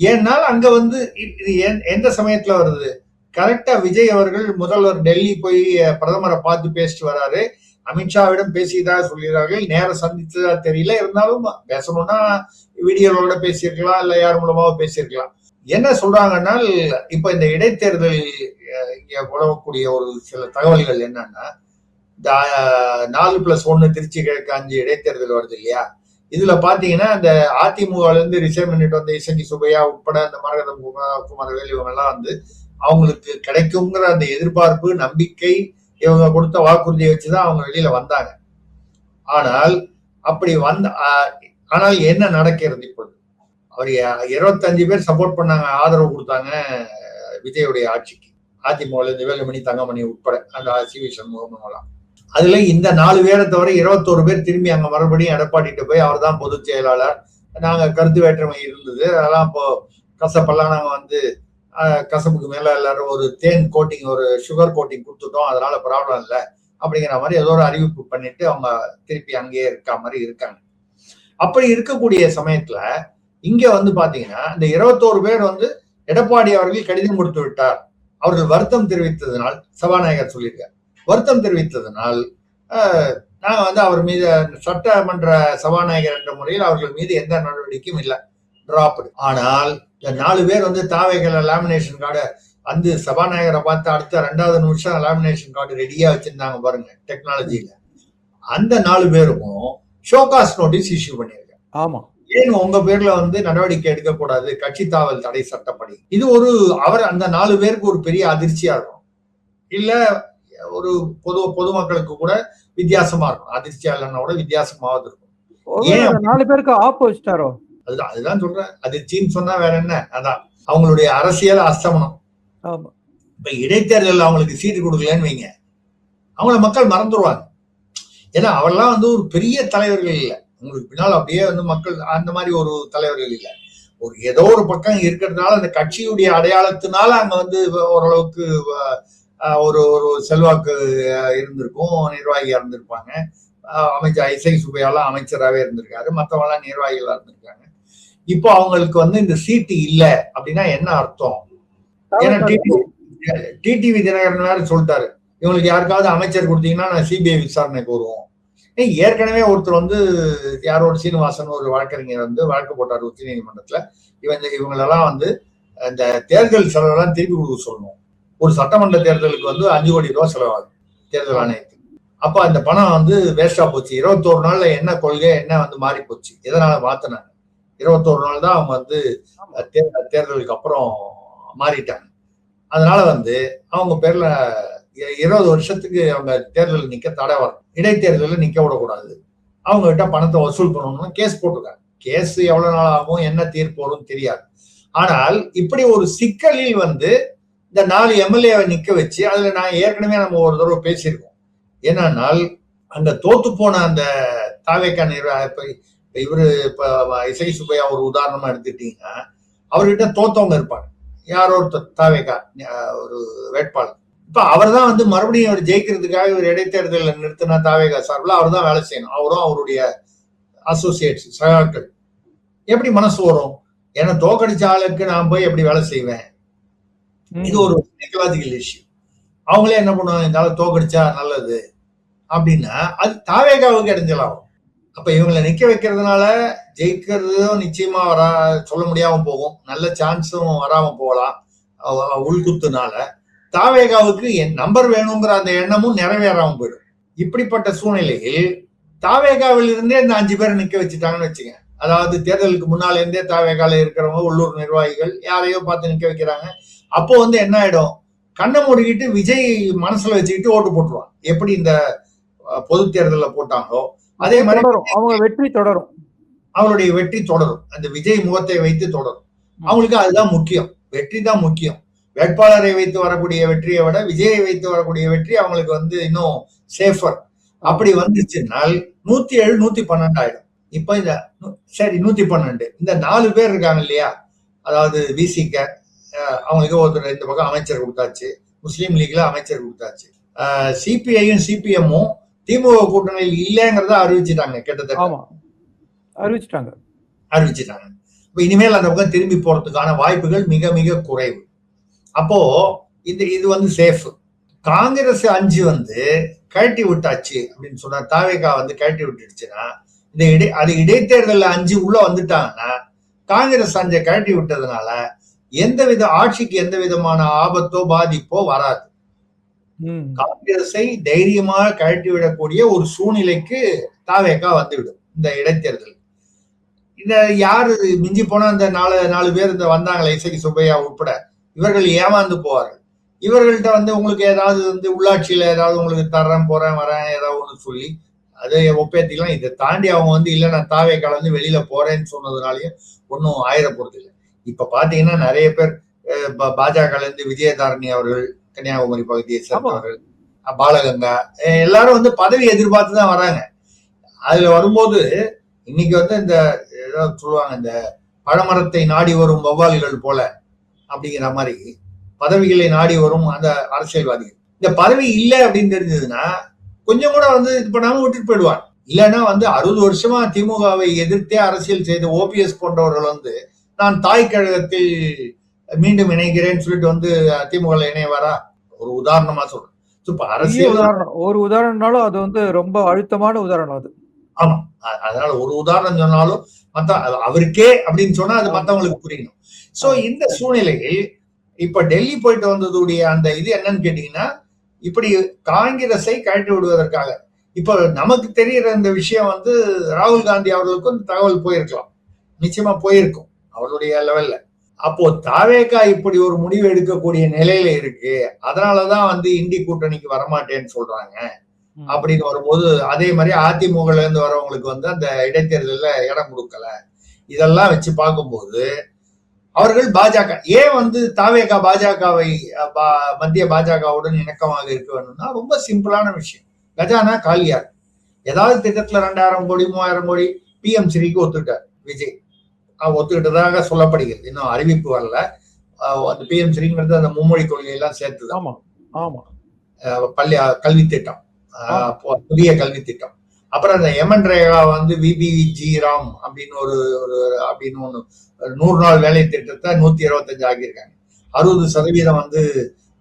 A: ஏன்னால் அங்க வந்து இது எந்த சமயத்துல வருது? கரெக்டா விஜய் அவர்கள் முதல்வர் டெல்லி போய் பிரதமரை பார்த்து பேசிட்டு வராரு. அமித்ஷாவிடம் பேசியதாக சொல்கிறார்கள். நேரம் சந்தித்ததா தெரியல, இருந்தாலும் பேசணும்னா வீடியோவோட பேசியிருக்கலாம், இல்ல யார் மூலமாக பேசியிருக்கலாம். என்ன சொல்றாங்கன்னா, இப்ப இந்த இடைத்தேர்தல் இங்க உழவக்கூடிய ஒரு சில தகவல்கள் என்னன்னா, 4+1 திருச்சி கிழக்கு 5 இடைத்தேர்தல் வருது இல்லையா, இதுல பாத்தீங்கன்னா இந்த அதிமுக இருந்து ரிசைன் பண்ணிட்டு வந்த இசங்கி சுப்பையா உட்பட அந்த மரகதம் குமாரவேல் இவங்க எல்லாம் வந்து அவங்களுக்கு கிடைக்குங்கிற அந்த எதிர்பார்ப்பு, நம்பிக்கை, இவங்க கொடுத்த வாக்குறுதியை வச்சுதான் அவங்க வெளியில வந்தாங்க. ஆனால் அப்படி ஆனால் என்ன நடக்கிறது? இப்போது அவர் 25 பேர் சப்போர்ட் பண்ணாங்க, ஆதரவு கொடுத்தாங்க விஜயுடைய ஆட்சிக்கு. அதிமுக இருந்து வேலுமணி, தங்கமணி உட்பட அந்த சிவி சண்முகம் எல்லாம். அதுல இந்த 4 பேரை தவிர 21 பேர் திரும்பி அங்க மறுபடியும் எடப்பாடிட்டு போய் அவர் தான் பொதுச் செயலாளர். நாங்க கருத்து வேற்றுமை இருந்தது, அதெல்லாம் இப்போ கசப்பெல்லாம் நாங்க வந்து கசப்புக்கு மேல எல்லாரும் ஒரு தேன் கோட்டிங், ஒரு சுகர் கோட்டிங் கொடுத்துட்டோம், அதனால ப்ராப்ளம் இல்லை அப்படிங்கிற மாதிரி ஏதோ ஒரு அறிவிப்பு பண்ணிட்டு அவங்க திருப்பி அங்கேயே இருக்க மாதிரி இருக்காங்க. அப்படி இருக்கக்கூடிய சமயத்துல இங்க வந்து பாத்தீங்கன்னா இந்த 21 பேர் வந்து எடப்பாடி அவர்கள் கடிதம் கொடுத்து விட்டார், அவர்கள் வருத்தம் தெரிவித்ததனால், சபாநாயகர் சொல்லியிருக்கார், வருத்தம் தெரிவித்ததனால் நாங்க வந்து அவர் மீது சட்டமன்ற சபாநாயகர் என்ற முறையில் அவர்கள் மீது எந்த நடவடிக்கையும் இல்லை, டிராப். ஆனால் இந்த 4 பேர் வந்து தாவைகளை லேமினேஷன் கார்டு வந்து சபாநாயகரை பார்த்து அடுத்த 2வது நிமிஷம் லேமினேஷன் கார்டு ரெடியா வச்சிருந்தாங்க பாருங்க டெக்னாலஜியில. அந்த 4 பேருக்கும் ஷோகாஸ் நோட்டீஸ் இஷ்யூ பண்ணியிருக்காங்க.
B: ஆமா,
A: ஏன் உங்க பேர்ல வந்து நடவடிக்கை எடுக்கக்கூடாது, கட்சி தாவல் தடை சட்டப்படி. இது ஒரு அந்த 4 பேருக்கு ஒரு பெரிய அதிர்ச்சியா இருக்கும், இல்ல ஒரு பொதுமக்களுக்கு கூட வித்தியாசமா இருக்கும். அதிர்ச்சியா இல்லைன்னா கூட வித்தியாசமாவது இருக்கும்.
B: ஏன் 4 பேருக்கு ஆப்போசிட்டாரோ?
A: அதுதான் சொல்றேன், அதிர்ச்சின்னு சொன்னா வேற என்ன, அதான் அவங்களுடைய அரசியல் அஸ்தமனம். இப்ப இடைத்தேர்தல் அவங்களுக்கு சீட்டு கொடுக்கலன்னு வைங்க, அவங்கள மக்கள் மறந்துடுவாங்க. ஏன்னா அவரெல்லாம் வந்து ஒரு பெரிய தலைவர்கள் இல்லை, உங்களுக்கு பின்னால் அப்படியே வந்து மக்கள் அந்த மாதிரி ஒரு தலைவர்கள் இல்லை. ஒரு ஏதோ ஒரு பக்கம் இருக்கிறதுனால அந்த கட்சியுடைய அடையாளத்தினால அங்க வந்து ஓரளவுக்கு ஒரு செல்வாக்கு இருந்திருக்கும், நிர்வாகியா இருந்திருப்பாங்க. அமைச்சர் இசை சுப்பையாலாம் அமைச்சராகவே இருந்திருக்காரு, மற்றவங்களாம் நிர்வாகிகளா இருந்திருக்காங்க. இப்போ அவங்களுக்கு வந்து இந்த சீட்டு இல்ல அப்படின்னா என்ன அர்த்தம்? ஏன்னா டிடிவி தினகரன் வேற சொல்லிட்டாரு, இவங்களுக்கு யாருக்காவது அமைச்சர் கொடுத்தீங்கன்னா நான் சிபிஐ விசாரணைக்கு வருவோம். ஏற்கனவே ஒருத்தர் வந்து யாரோட சீனிவாசன் ஒரு வழக்கறிஞர் வந்து வழக்கு போட்டார் உச்ச நீதிமன்றத்துல. இவங்களெல்லாம் வந்து இந்த தேர்தல் செலவெல்லாம் திருப்பி கொடுக்க சொல்லணும். ஒரு சட்டமன்ற தேர்தலுக்கு வந்து 5 கோடி ரூபாய் செலவாகும் தேர்தல் ஆணையத்துக்கு. அப்ப அந்த பணம் வந்து வேஸ்டா போச்சு. 21 நாள்ல என்ன கொள்கை என்ன வந்து மாறி போச்சு, எதனால மாத்தினாங்க? 21 நாள் தான் அவங்க வந்து தேர்தலுக்கு அப்புறம் மாறிட்டாங்க. அதனால வந்து அவங்க பேர்ல 20 வருஷத்துக்கு அவங்க தேர்தல் நிக்க தடை வரும். இடைத்தேர்தலில் நிக்க விடக்கூடாது. அவங்க கிட்ட பணத்தை வசூல் பண்ணணும்னு கேஸ் போட்டிருக்காங்க. கேஸ் எவ்வளவு நாள் ஆகும், என்ன தீர்ப்பு வரும் தெரியாது. ஆனால் இப்படி ஒரு சிக்கலில் வந்து இந்த 4 எம்எல்ஏவை நிக்க வச்சு, அதுல நான் ஏற்கனவே நம்ம ஒரு தடவை பேசியிருக்கோம். என்னன்னால் அந்த தோத்து போன அந்த தாவேக்கா இவரு இப்ப இசை சுப்பையா ஒரு உதாரணமா எடுத்துட்டீங்கன்னா, அவர்கிட்ட தோத்தவங்க இருப்பாங்க. யாரோ ஒரு தாவேக்கா ஒரு வேட்பாளர். இப்ப அவர் தான் வந்து மறுபடியும் அவர் ஜெயிக்கிறதுக்காக ஒரு இடைத்தேர்தலில் நிறுத்தினா தாவேகா சார்பில் அவர் தான் வேலை செய்யணும். அவரும் அவருடைய அசோசியேட்ஸ் சகாக்கள். எப்படி மனசு வரும்? ஏன்னா தோக்கடிச்ச ஆளுக்கு நான் போய் எப்படி வேலை செய்வேன்? இது ஒரு சைக்கலாஜிக்கல் இஷ்யூ. அவங்களே என்ன பண்ணுவாங்க, இந்த ஆளை தோக்கடிச்சா நல்லது அப்படின்னா அது தாவேகாவுக்கு இடைஞ்சலாகும். அப்ப இவங்களை நிக்க வைக்கிறதுனால ஜெயிக்கிறதும் நிச்சயமா சொல்ல முடியாம போகும். நல்ல சான்ஸும் வராம போகலாம் உள்குத்துனால. தாவேகாவுக்கு என் நம்பர் வேணுங்கிற அந்த எண்ணமும் நிறைவேறாம போயிடும். இப்படிப்பட்ட சூழ்நிலையில் தாவேகாவில் இருந்தே இந்த 5 பேரை நிக்க வச்சுட்டாங்கன்னு வச்சுங்க. அதாவது தேர்தலுக்கு முன்னால இருந்தே தாவேகால இருக்கிறவங்க உள்ளூர் நிர்வாகிகள் யாரையோ பார்த்து நிக்க வைக்கிறாங்க. அப்போ வந்து என்ன ஆயிடும், கண்ணை மூடிக்கிட்டு விஜய் மனசுல வச்சுக்கிட்டு ஓட்டு போட்டுருவான். எப்படி இந்த பொது தேர்தலில் போட்டாங்களோ அதே மாதிரி
B: அவங்க வெற்றி தொடரும்.
A: அவருடைய வெற்றி தொடரும். அந்த விஜய் முகத்தை வைத்து தொடரும். அவங்களுக்கு அதுதான் முக்கியம், வெற்றி தான் முக்கியம். வேட்பாளரை வைத்து வரக்கூடிய வெற்றியை விட விஜயை வைத்து வரக்கூடிய வெற்றி அவங்களுக்கு வந்து இன்னும் சேஃபர். அப்படி வந்துச்சுன்னால் 107 112 ஆயிடும். இப்ப இந்த சரி 112 இந்த 4 பேர் இருக்காங்க இல்லையா, அதாவது விசிக அவங்களுக்கு ஒருத்தர் இந்த பக்கம் அமைச்சர் கொடுத்தாச்சு, முஸ்லீம் லீக்ல அமைச்சர் கொடுத்தாச்சு, சிபிஐயும் சிபிஎம்மும் திமுக கூட்டணியில் இல்லைங்கிறத அறிவிச்சுட்டாங்க. கிட்டத்தட்ட அறிவிச்சுட்டாங்க. இப்ப இனிமேல் அந்த பக்கம் திரும்பி போறதுக்கான வாய்ப்புகள் மிக மிக குறைவு. அப்போ இது வந்து சேஃப். காங்கிரஸ் 5 வந்து கழட்டி விட்டாச்சு அப்படின்னு சொன்னா, தாவேகா வந்து கழட்டி விட்டுடுச்சுன்னா, அது இடைத்தேர்தல் 5 உள்ள வந்துட்டாங்கன்னா காங்கிரஸ் 5 கழட்டி விட்டதுனால எந்தவித ஆட்சிக்கு எந்த விதமான ஆபத்தோ பாதிப்போ வராது. காங்கிரஸை தைரியமாக கழட்டி விடக்கூடிய ஒரு சூழ்நிலைக்கு தாவேகா வந்துவிடும் இந்த இடைத்தேர்தல். இந்த யாரு மிஞ்சி போனா இந்த 4 பேர் இந்த வந்தாங்களே இசை சுப்பையா உட்பட, இவர்கள் ஏமாந்து போவார்கள். இவர்கள்ட்ட வந்து உங்களுக்கு ஏதாவது வந்து உள்ளாட்சியில ஏதாவது உங்களுக்கு தர்றேன் போறேன் வரேன் ஏதாவது ஒண்ணு சொல்லி அதை ஒப்பேத்திக்கலாம். இதை தாண்டி அவங்க வந்து இல்ல நான் தாவேக்கால இருந்து வெளியில போறேன்னு சொன்னதுனாலயும் ஒன்னும் ஆயிர போறது இல்லை. இப்ப பாத்தீங்கன்னா நிறைய பேர் பாஜக இருந்து விஜயதாரணி அவர்கள், கன்னியாகுமரி பகுதியை சேர்ந்தவர்கள், பாலகங்கா, எல்லாரும் வந்து பதவி எதிர்பார்த்து தான் வராங்க. அதுல வரும்போது இன்னைக்கு வந்து இந்த ஏதாவது சொல்லுவாங்க, இந்த பழமரத்தை நாடி வரும் வௌவால்கள் போல அப்படிங்கிற மாதிரி பதவிகளை நாடி வரும் அந்த அரசியல்வாதிகள். இந்த பதவி இல்லை அப்படின்னு தெரிஞ்சதுன்னா கொஞ்சம் கூட வந்து இது பண்ணாம விட்டுட்டு போயிடுவார். இல்லைன்னா வந்து 60 வருஷமா திமுகவை எதிர்த்தே அரசியல் செய்த ஓபிஎஸ் போன்றவர்கள் வந்து நான் தாய் கழகத்தில் மீண்டும் இணைகிறேன்னு சொல்லிட்டு வந்து திமுக இணையவாரா? ஒரு உதாரணமா சொல்றேன். இப்ப அரசியல்
B: ஒரு உதாரணம்னாலும் அது வந்து ரொம்ப அழுத்தமான உதாரணம் அது.
A: ஆமா, அதனால ஒரு உதாரணம் சொன்னாலும் அவருக்கே அப்படின்னு சொன்னா அது மத்தவங்களுக்கு புரியணும். சோ இந்த சூழ்நிலையில் இப்ப டெல்லி போயிட்டு வந்ததுடைய அந்த இது என்னன்னு கேட்டீங்கன்னா, இப்படி காங்கிரஸை கழட்டி விடுவதற்காக. இப்ப நமக்கு தெரிகிற இந்த விஷயம் வந்து ராகுல் காந்தி அவர்களுக்கும் இந்த தகவல் போயிருக்கலாம், நிச்சயமா போயிருக்கும் அவருடைய லெவல்ல. அப்போ தாவேகா இப்படி ஒரு முடிவு எடுக்கக்கூடிய நிலையில இருக்கு. அதனாலதான் வந்து இந்தி கூட்டணிக்கு வரமாட்டேன்னு சொல்றாங்க. அப்படின்னு வரும்போது அதே மாதிரி அதிமுகல இருந்து வரவங்களுக்கு வந்து அந்த இடைத்தேர்தலில் இடம் கொடுக்கல. இதெல்லாம் வச்சு பார்க்கும்போது அவர்கள் பாஜக ஏன் வந்து தாவேகா பாஜகவை மத்திய பாஜகவுடன் இணக்கமாக இருக்க வேணும்னா ரொம்ப சிம்பிளான விஷயம். கஜானா காலியார். ஏதாவது திட்டத்துல 2000 கோடி 3000 கோடி பிஎம் ஸ்ரீக்கு ஒத்துக்கிட்டார் விஜய். ஒத்துக்கிட்டதாக சொல்லப்படுகிறது. இன்னும் அறிவிப்பு வரல. அந்த பிஎம் ஸ்ரீங்கிறது அந்த மும்மொழி கொள்கையெல்லாம் சேர்த்துதான்.
B: ஆமா,
A: பள்ளி கல்வி திட்டம், புதிய கல்வி திட்டம். அப்புறம் அந்த எமன் ரேகா வந்து விபிஜி ராம் அப்படின்னு அப்படின்னு ஒண்ணு 100 நாள் வேலை திட்டத்தை 125 ஆகியிருக்காங்க. 60% வந்து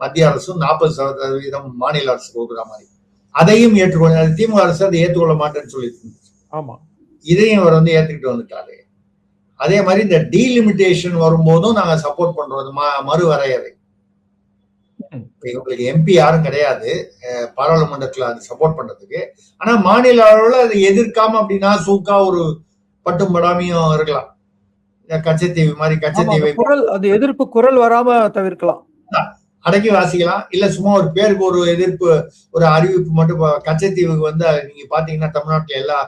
A: மத்திய அரசும் 40% மாநில அரசு கொடுக்குற மாதிரி. அதையும் ஏற்றுக்கொள்ள திமுக அரசு அதை ஏற்றுக்கொள்ள மாட்டேன்னு சொல்லிட்டு
B: ஆமா,
A: இதையும் அவர் வந்து ஏத்துக்கிட்டு வந்துட்டாரு. அதே மாதிரி இந்த டீலிமிட்டேஷன் வரும்போதும் நாங்க சப்போர்ட் பண்றோம், மறுவரையறை. இவங்களுக்கு எம்பி யாரும் கிடையாது பாராளுமன்றத்துல அது சப்போர்ட் பண்றதுக்கு. ஆனா மாநில அளவுல அதை எதிர்க்காம அப்படின்னா சூக்கா ஒரு பட்டும் படாமையும் இருக்கலாம். கச்சத்தீவு மாதிரி கச்சத்தீவை
B: அது எதிர்ப்பு குரல் வராம தவிர்க்கலாம்,
A: அடக்கி வாசிக்கலாம். இல்ல சும்மா ஒரு பேருக்கு ஒரு எதிர்ப்பு, ஒரு அறிவிப்பு மட்டும். கச்சத்தீவுக்கு வந்து நீங்க பாத்தீங்கன்னா தமிழ்நாட்டுல எல்லா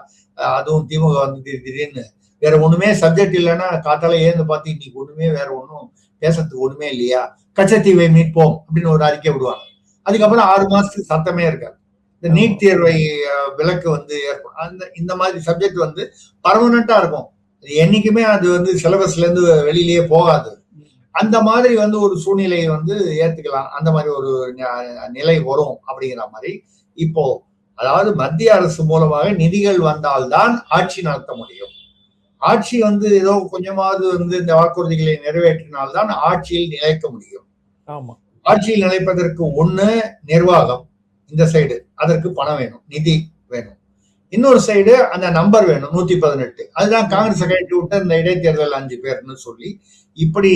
A: அதுவும் திமுக வந்து திடீர்னு வேற ஒண்ணுமே சப்ஜெக்ட் இல்லைன்னா காத்தால ஏந்து பார்த்து இன்னைக்கு ஒண்ணுமே வேற ஒண்ணும் பேசுறதுக்கு ஒண்ணுமே இல்லையா, கச்சத்தீவை மீட்போம் அப்படின்னு ஒரு அறிக்கை விடுவாங்க. அதுக்கப்புறம் 6 மாசத்துக்கு சத்தமே இருக்காது. இந்த நீட் தேர்வை விலக்கு வந்து ஏற்படும். இந்த மாதிரி சப்ஜெக்ட் வந்து பர்மனண்டா இருக்கும். என்னைக்குமே அது வந்து சிலபஸ்ல இருந்து வெளியிலேயே போகாது. அந்த மாதிரி வந்து ஒரு சூழ்நிலையை வந்து ஏத்துக்கலாம். அந்த மாதிரி ஒரு நிலை வரும் அப்படிங்கிற மாதிரி. இப்போ அதாவது மத்திய அரசு மூலமாக நிதிகள் வந்தால்தான் ஆட்சி நடத்த முடியும். ஆட்சி வந்து ஏதோ கொஞ்சமாவது வந்து இந்த வாக்குறுதிகளை நிறைவேற்றினால்தான் ஆட்சியில் நிலைக்க முடியும். ஆட்சியில் நிலைப்பதற்கு ஒண்ணு நிர்வாகம், இந்த சைடு அதற்கு பணம் வேணும், நிதி வேணும். இன்னொரு சைடு அந்த நம்பர் வேணும் 118. அதுதான் காங்கிரஸ் கட்டி விட்டு இந்த இடைத்தேர்தல் 5 பேர்னு சொல்லி இப்படி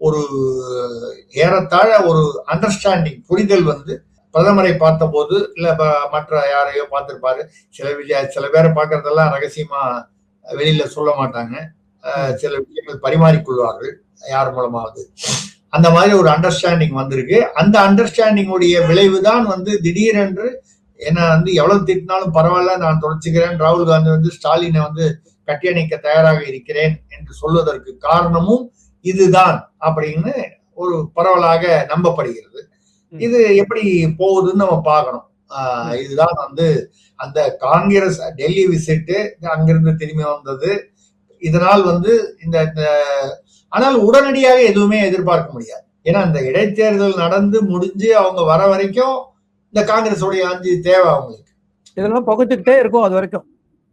A: ஒரு ஏறத்தாழ ஒரு அண்டர்ஸ்டாண்டிங், புரிதல் வந்து பிரதமரை பார்த்த போது இல்ல மற்ற யாரையோ பார்த்திருப்பாரு. சில பேரை பார்க்கறதெல்லாம் ரகசியமா வெளியில சொல்ல மாட்டாங்க. சில விஷயங்கள் பரிமாறிக்கொள்வார்கள் யார் மூலமாவது. அந்த மாதிரி ஒரு அண்டர்ஸ்டாண்டிங் வந்திருக்கு. அந்த அண்டர்ஸ்டாண்டிங் உடைய விளைவுதான் வந்து திடீரென்று என்ன வந்து எவ்வளவு திட்டினாலும் பரவாயில்ல நான் தொடச்சுக்கிறேன், ராகுல் காந்தி வந்து ஸ்டாலினை வந்து கட்டியணைக்க தயாராக இருக்கிறேன் என்று சொல்வதற்கு காரணமும் இதுதான் அப்படின்னு ஒரு பரவலாக நம்பப்படுகிறது. இது எப்படி போகுதுன்னு நம்ம பார்க்கணும். இதுதான் வந்து அந்த காங்கிரஸ் டெல்லி விசிட்டு அங்கிருந்து திரும்பி வந்தது. இதனால் வந்து இந்த ஆனால் உடனடியாக எதுவுமே எதிர்பார்க்க முடியாது. ஏன்னா இந்த இடைத்தேர்தல் நடந்து முடிஞ்சு அவங்க வர வரைக்கும் இந்த காங்கிரஸ் உடைய ஆட்சி தேவை அவங்களுக்கு. இதெல்லாம் புகைச்சுக்கிட்டே இருக்கும். அது வரைக்கும்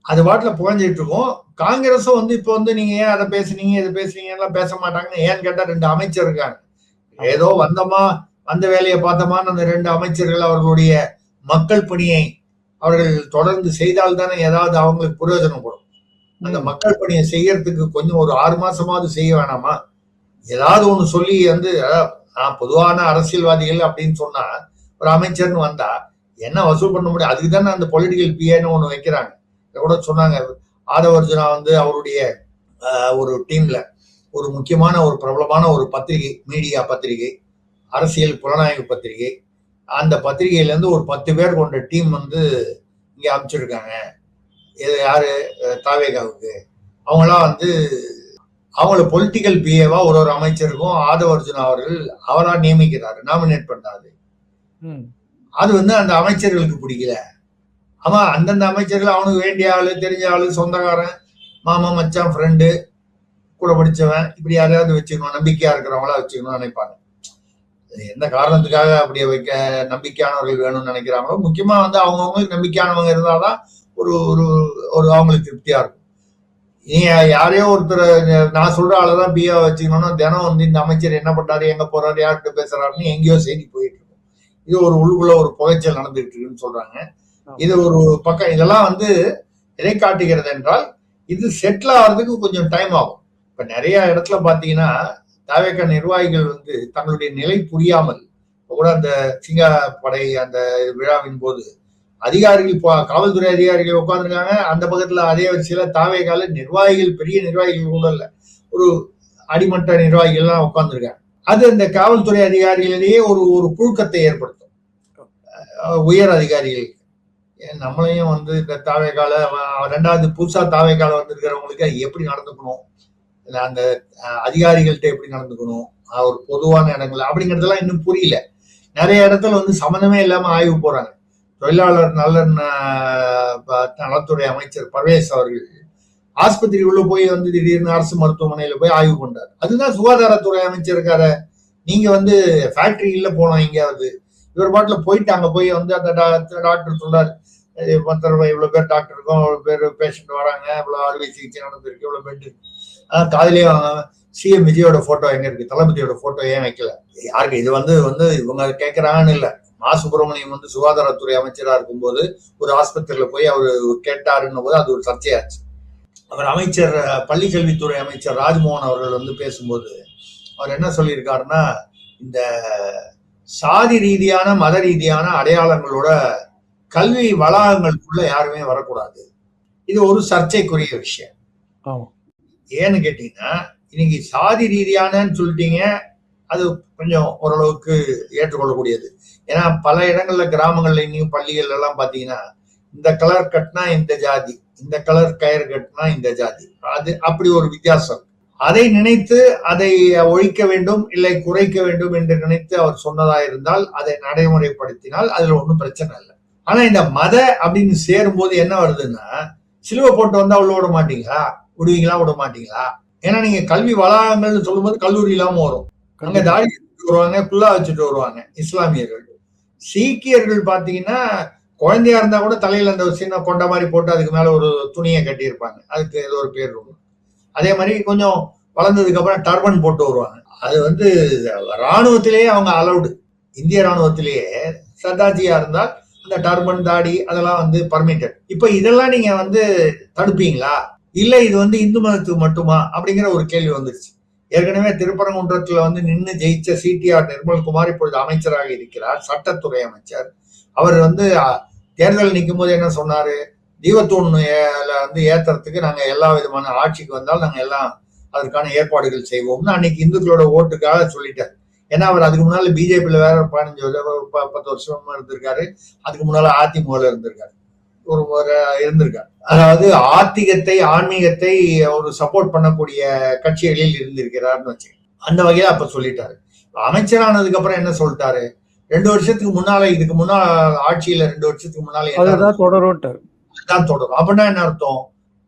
A: அது பாட்டுல புகஞ்சிட்டு இருக்கும். காங்கிரஸும் வந்து இப்போ வந்து நீங்க ஏன் அதை பேசுனீங்க இதை பேசுனீங்க எல்லாம் பேச மாட்டாங்கன்னு ஏன்னு கேட்டா 2 அமைச்சர் இருக்காங்க. ஏதோ வந்தமா அந்த வேலையை பார்த்தோமான்னு அந்த 2 அமைச்சர்கள் அவர்களுடைய மக்கள் பணியை அவர்கள் தொடர்ந்து செய்தால் தானே ஏதாவது அவங்களுக்கு பிரயோஜனப்படும். அந்த மக்கள் பணியை செய்யறதுக்கு கொஞ்சம் ஒரு 6 மாசமாவது செய்ய வேணாமா? ஏதாவது ஒண்ணு சொல்லி வந்து பொதுவான அரசியல்வாதிகள் அப்படின்னு சொன்னா ஒரு அமைச்சர்னு வந்தா என்ன வசூல் பண்ண முடியும்? அதுக்கு தானே அந்த பொலிட்டிக்கல் பிஏன்னு ஒண்ணு வைக்கிறாங்க. கூட சொன்னாங்க ஆதவர்ஜுனா வந்து அவருடைய ஒரு டீம்ல ஒரு முக்கியமான ஒரு பிரபலமான ஒரு பத்திரிகை, மீடியா பத்திரிகை, அரசியல் புலனாய்வு பத்திரிகை, அந்த பத்திரிகையில இருந்து ஒரு 10 பேர் கொண்ட டீம் வந்து இங்க அமைச்சிருக்காங்க. இது யாரு? தாவேகாவுக்கு. அவங்களாம் வந்து அவங்கள பொலிட்டிக்கல் பிஏவா ஒரு அமைச்சருக்கும் ஆதவர்ஜுனா அவர்கள் அவரா நியமிக்கிறாரு, நாமினேட் பண்றாரு. அது வந்து அந்த அமைச்சர்களுக்கு பிடிக்கல. ஆமா, அந்தந்த அமைச்சர்கள் அவனுக்கு வேண்டிய ஆளு, தெரிஞ்ச ஆளு, சொந்தக்காரன், மாமா, மச்சான், ஃப்ரெண்டு, கூட படிச்சவன், இப்படி யாரையாவது வச்சுக்கணும், நம்பிக்கையா இருக்கிறவங்களா வச்சுக்கணும்னு நினைப்பாங்க. எந்த காரணத்துக்காக அப்படியே வைக்க நம்பிக்கையானவர்கள் வேணும்னு நினைக்கிறாங்களோ, முக்கியமா வந்து அவங்கவுங்களுக்கு நம்பிக்கையானவங்க இருந்தாதான் ஒரு ஒரு அவங்களுக்கு திருப்தியா இருக்கும். நீங்க யாரையோ ஒருத்தர் நான் சொல்ற ஆளுதான் பிஏ வச்சுக்கணும்னா தினம் வந்து இந்த அமைச்சர் என்ன பண்றாரு, எங்க போறாரு, யார்கிட்ட பேசுறாருன்னு எங்கேயோ செய்தி போயிட்டு இருக்கும். இது ஒரு உள்ளுக்குள்ள ஒரு புகைச்சல் நடந்துட்டு இருக்குன்னு சொல்றாங்க. இது ஒரு பக்கம். இதெல்லாம் வந்து எதை காட்டுகிறது என்றால் இது செட்டில் ஆகிறதுக்கு கொஞ்சம் டைம் ஆகும். இப்ப நிறைய இடத்துல பாத்தீங்கன்னா தாவேக நிர்வாகிகள் வந்து தங்களுடைய நிலை புரியாமல் கூட அந்த சிங்கப்படை அந்த விழாவின் போது அதிகாரிகள், காவல்துறை அதிகாரிகள் உட்காந்துருக்காங்க. அந்த பக்கத்துல அதே வரிசையில தாவேகால நிர்வாகிகள், பெரிய நிர்வாகிகள் கூட இல்ல, ஒரு அடிமட்ட நிர்வாகிகள் எல்லாம் உட்காந்துருக்காங்க. அது அந்த காவல்துறை அதிகாரிகளிலேயே ஒரு புழுக்கத்தை ஏற்படுத்தும் உயர் அதிகாரிகள். நம்மளையும் வந்து இந்த தாவேகால 2வது புதுசா தாவேகால வந்திருக்கிறவங்களுக்கு எப்படி நடந்துக்கணும், அந்த அதிகாரிகள்கிட்ட எப்படி நடந்துக்கணும், ஒரு பொதுவான இடங்கள் அப்படிங்கிறதெல்லாம் இன்னும் புரியல. நிறைய இடத்துல வந்து சம்மந்தமே இல்லாம ஆய்வு போறாங்க. தொழிலாளர் நலத்துறை அமைச்சர் பர்வேஸ் அவர்கள் ஆஸ்பத்திரி உள்ள போய் வந்து திடீர்னு அரசு மருத்துவமனையில போய் ஆய்வு பண்றாரு. அதுதான் சுகாதாரத்துறை அமைச்சர் இருக்காரு. நீங்க வந்து ஃபேக்டரியில போனோம் எங்கேயாவது, இவர் பாட்டுல போயிட்டு அங்க போய் வந்து அந்த டாக்டர் சொல்றாரு மொத்தம் இவ்வளவு பேர் டாக்டர் இருக்கும், இவ்வளவு பேர் பேஷண்ட் வராங்க, இவ்வளவு அறுவை சிகிச்சை நடந்திருக்கு, இவ்வளவு பெட். காலையிலேயும் சிஎம் விஜயோட போட்டோ எங்க இருக்கு, தளபதியோட போட்டோ ஏன் வைக்கல? யாருக்கு இது வந்து வந்து இவங்க கேட்கறாங்கன்னு இல்ல. மா சுப்பிரமணியம் வந்து சுகாதாரத்துறை அமைச்சரா இருக்கும்போது ஒரு ஆஸ்பத்திரியில போய் அவரு கேட்டாருன்னு போது அது ஒரு சர்ச்சையாச்சு. அவர் அமைச்சர் பள்ளிக்கல்வித்துறை அமைச்சர் ராஜ்மோகன் அவர்கள் வந்து பேசும்போது அவர் என்ன சொல்லியிருக்காருன்னா, இந்த சாதி ரீதியான மத ரீதியான அடையாளங்களோட கல்வி வளாகங்களுக்குள்ள யாருமே வரக்கூடாது. இது ஒரு சர்ச்சைக்குரிய விஷயம். ஏன்னு கேட்டீங்கன்னா, இன்னைக்கு சாதி ரீதியானன்னு சொல்லிட்டீங்க, அது கொஞ்சம் ஓரளவுக்கு ஏற்றுக்கொள்ளக்கூடியது. ஏன்னா பல இடங்கள்ல கிராமங்கள்ல இன்னும் பள்ளிகள் எல்லாம் பாத்தீங்கன்னா, இந்த கலர் கட்டினா இந்த ஜாதி, இந்த கலர் கயிறு கட்டினா இந்த ஜாதி, அது அப்படி ஒரு வித்தியாசம். அதை நினைத்து அதை ஒழிக்க வேண்டும் இல்லை குறைக்க வேண்டும் என்று நினைத்து அவர் சொன்னதா இருந்தால் அதை நடைமுறைப்படுத்தினால் அதுல ஒன்றும் பிரச்சனை இல்லை. ஆனா இந்த மத அப்படின்னு சேரும்போது என்ன வருதுன்னா, சிலுவை போட்டு வந்தா உள்ள விட மாட்டீங்களா, விடுவீங்களா விட மாட்டீங்களா? ஏன்னா நீங்க கல்வி வளாகங்கள்னு சொல்லும்போது கல்லூரி இல்லாம வரும். அங்க தாடி வருவாங்க, குல்லா வச்சுட்டு வருவாங்க இஸ்லாமியர்கள். சீக்கியர்கள் பாத்தீங்கன்னா குழந்தையா இருந்தா கூட தலையில அந்த சின்ன கொண்ட மாதிரி போட்டு அதுக்கு மேல ஒரு துணியை கட்டி இருப்பாங்க, அதுக்கு ஏதோ ஒரு பேர் இருக்கும். அதே மாதிரி கொஞ்சம் வளர்ந்ததுக்கு அப்புறம் டர்பன் போட்டு வருவாங்க. அது வந்து ராணுவத்திலேயே அவங்க அலௌடு. இந்திய ராணுவத்திலேயே சர்தார்ஜியா இருந்தால் அந்த டர்பன் தாடி அதெல்லாம் வந்து பர்மிட்டட். இப்ப இதெல்லாம் நீங்க வந்து தடுப்பீங்களா, இல்ல இது வந்து இந்து மதத்துக்கு மட்டுமா அப்படிங்கிற ஒரு கேள்வி வந்துருச்சு. ஏற்கனவே திருப்பரங்குன்றத்துல வந்து நின்று ஜெயிச்ச சிடிஆர் நிர்மல்குமார் இப்பொழுது அமைச்சராக இருக்கிறார், சட்டத்துறை அமைச்சர். அவர் வந்து தேர்தல் நிற்கும் போது என்ன சொன்னாரு, தீபத்தூண் வந்து ஏத்துறதுக்கு நாங்க எல்லா விதமான ஆட்சிக்கு வந்தால் நாங்க எல்லாம் அதற்கான ஏற்பாடுகள் செய்வோம்னு அன்னைக்கு இந்துக்களோட ஓட்டுக்காக சொல்லிட்டாரு. ஏன்னா அவர் அதுக்கு முன்னால பிஜேபியில வேற 10 வருஷமா இருந்திருக்காரு, அதுக்கு முன்னால அதிமுகல இருந்திருக்காரு, ஒரு இருந்திருக்காரு. அதாவது ஆத்திகத்தை ஆன்மீகத்தை ஒரு சப்போர்ட் பண்ணக்கூடிய கட்சிகளில் இருந்திருக்கிறார்னு வச்சு அந்த வகையில அப்ப சொல்லிட்டாரு. அமைச்சரானதுக்கு அப்புறம் என்ன சொல்லிட்டாரு, 2 வருஷத்துக்கு முன்னால இதுக்கு முன்னால ஆட்சியில 2 வருஷத்துக்கு முன்னால தொடரும். அப்படின்னா என்ன அர்த்தம்,